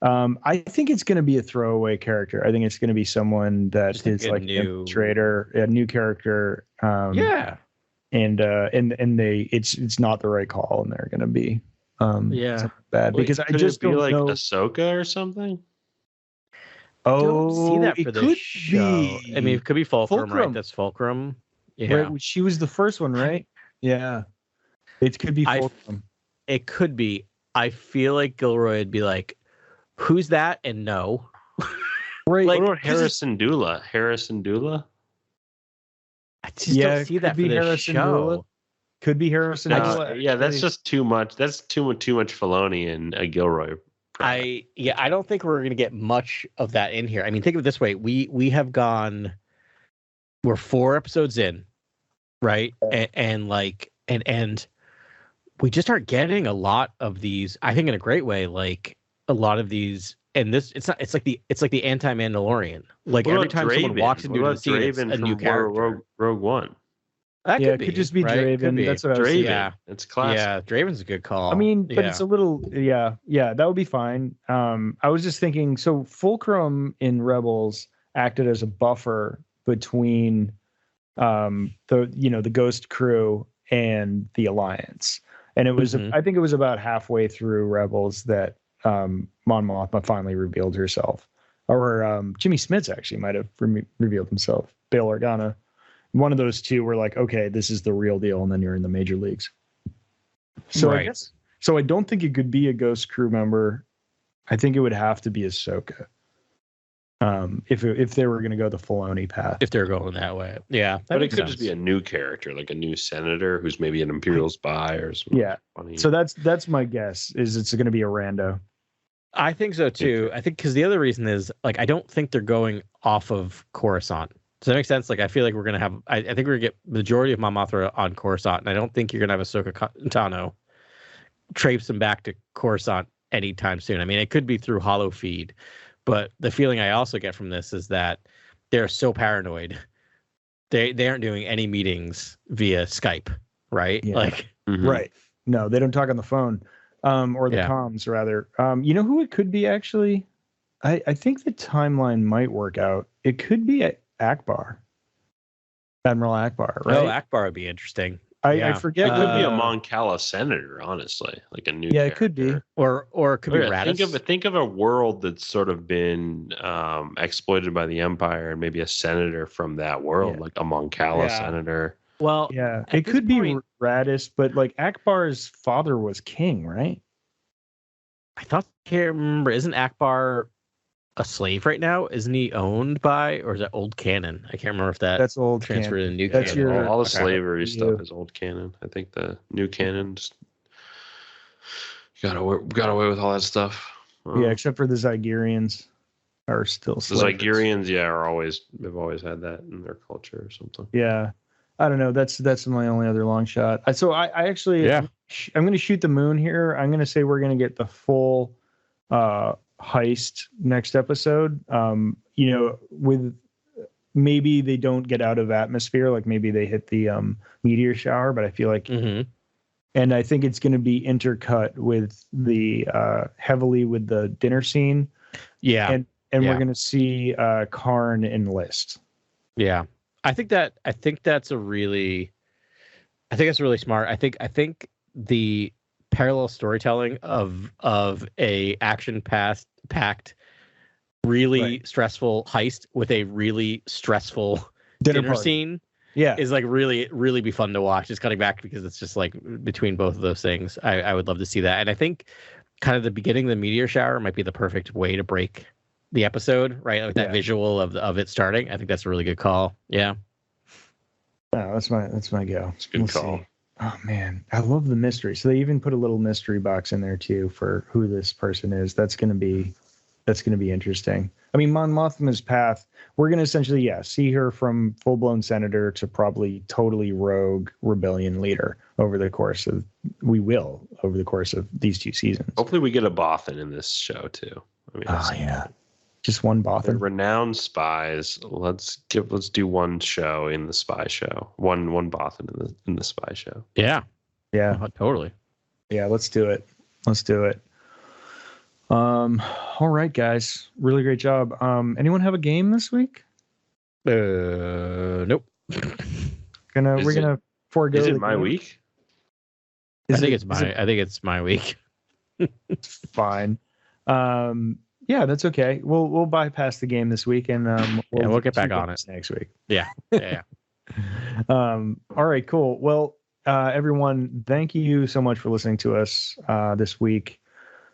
I think it's going to be a throwaway character. I think it's going to be someone that is like a traitor, a new character. And it's not the right call, and they're going to be bad. Because I just don't like know. Ahsoka or something. Don't see that for this show. I mean, it could be Fulcrum, right? That's Fulcrum. Yeah, right, she was the first one, right? Yeah, it could be Fulcrum. It could be. I feel like Gilroy would be like, "Who's that?" and no. Right. What about Harrison Dula? I just don't see that for this show. Dula. Could be Harrison Dula. Yeah, that's just too much. That's too much Filoni and Gilroy. I don't think we're gonna get much of that in here. I mean, think of it this way: we're 4 episodes in, right? And we just aren't getting a lot of these. I think in a great way, like a lot of these. And this, it's like the anti-Mandalorian. Like every time someone walks into the scene, it's a new character. Rogue One. That could be, it could just be Draven. That's what I was saying. Yeah, it's classic. Yeah, Draven's a good call. I mean, but it's a little, that would be fine. I was just thinking, so Fulcrum in Rebels acted as a buffer between the Ghost crew and the Alliance. And it was, I think it was about halfway through Rebels that Mon Mothma finally revealed herself. Or Jimmy Smits actually might have revealed himself. Bail Organa. One of those two were like, okay, this is the real deal, and then you're in the major leagues. So I guess, so I don't think it could be a Ghost crew member. I think it would have to be Ahsoka. If they were going to go the Filoni path. If they're going that way. Yeah. But it could just be a new character, like a new senator who's maybe an Imperial spy or something. Yeah. Funny. So that's my guess, is it's going to be a rando. I think so too. I think because the other reason is, like, I don't think they're going off of Coruscant. Does that make sense? Like, I feel like we're going to have, I think we're going to get the majority of Mon Mothma on Coruscant, and I don't think you're going to have Ahsoka Tano traipse them back to Coruscant anytime soon. I mean, it could be through Hollow Feed, but the feeling I also get from this is that they're so paranoid. They aren't doing any meetings via Skype, right? Yeah. Like, right. No, they don't talk on the phone. Or the comms, rather. You know who it could be, actually? I think the timeline might work out. It could be Akbar. Admiral Akbar, right? Oh, Akbar would be interesting. I forget. It could be a Mon Cala senator, honestly, like a new character. It could be. Or it could be Radis. Think of a world that's sort of been exploited by the Empire, and maybe a senator from that world, like a Mon Cala senator. Well, yeah, it could be Radis, but like Akbar's father was king, right? I can't remember. Isn't Akbar a slave right now? Isn't he owned by, or is that old canon? I can't remember if that's old transferred to new canon. All the slavery stuff is old canon. I think the new canon just got away with all that stuff. Yeah, except for the Zygerians are still slaves. The Zygerians, they've always had that in their culture or something. Yeah. I don't know. That's my only other long shot. So I actually, I'm going to shoot the moon here. I'm going to say we're going to get the full heist next episode. With maybe they don't get out of atmosphere, like maybe they hit the meteor shower, but I feel like, and I think it's going to be intercut with the heavily with the dinner scene. Yeah, and we're going to see Karn enlist. Yeah. I think that's really smart. I think the parallel storytelling of a action packed, really stressful heist with a really stressful dinner scene is like really, really be fun to watch. Just cutting back because it's just like between both of those things. I would love to see that. And I think kind of the beginning of the meteor shower might be the perfect way to break the episode, right? Like that visual of it starting. I think that's a really good call. Yeah. Oh, that's my go. It's a good call. See. Oh man, I love the mystery. So they even put a little mystery box in there too for who this person is. That's gonna be interesting. I mean, Mon Mothma's path, we're gonna essentially see her from full blown senator to probably totally rogue rebellion leader over the course of these 2 seasons. Hopefully we get a Bothan in this show too. I mean, just one Bothan. Renowned spies. Let's do one show in the spy show. One Bothan in the spy show. Yeah. Yeah. Oh, totally. Yeah, let's do it. All right, guys. Really great job. Anyone have a game this week? Nope. We're gonna forego. Is it my week? I think it's my week. It's fine. Yeah, that's okay. We'll bypass the game this week, and we'll get back on it next week. Yeah. All right, cool. Well, everyone, thank you so much for listening to us this week.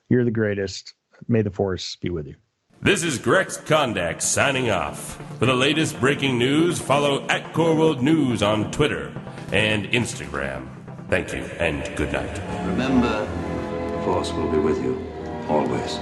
You're the greatest. May the Force be with you. This is Grex Kondak signing off. For the latest breaking news, follow @CoreWorldNews on Twitter and Instagram. Thank you and good night. Remember, the Force will be with you always.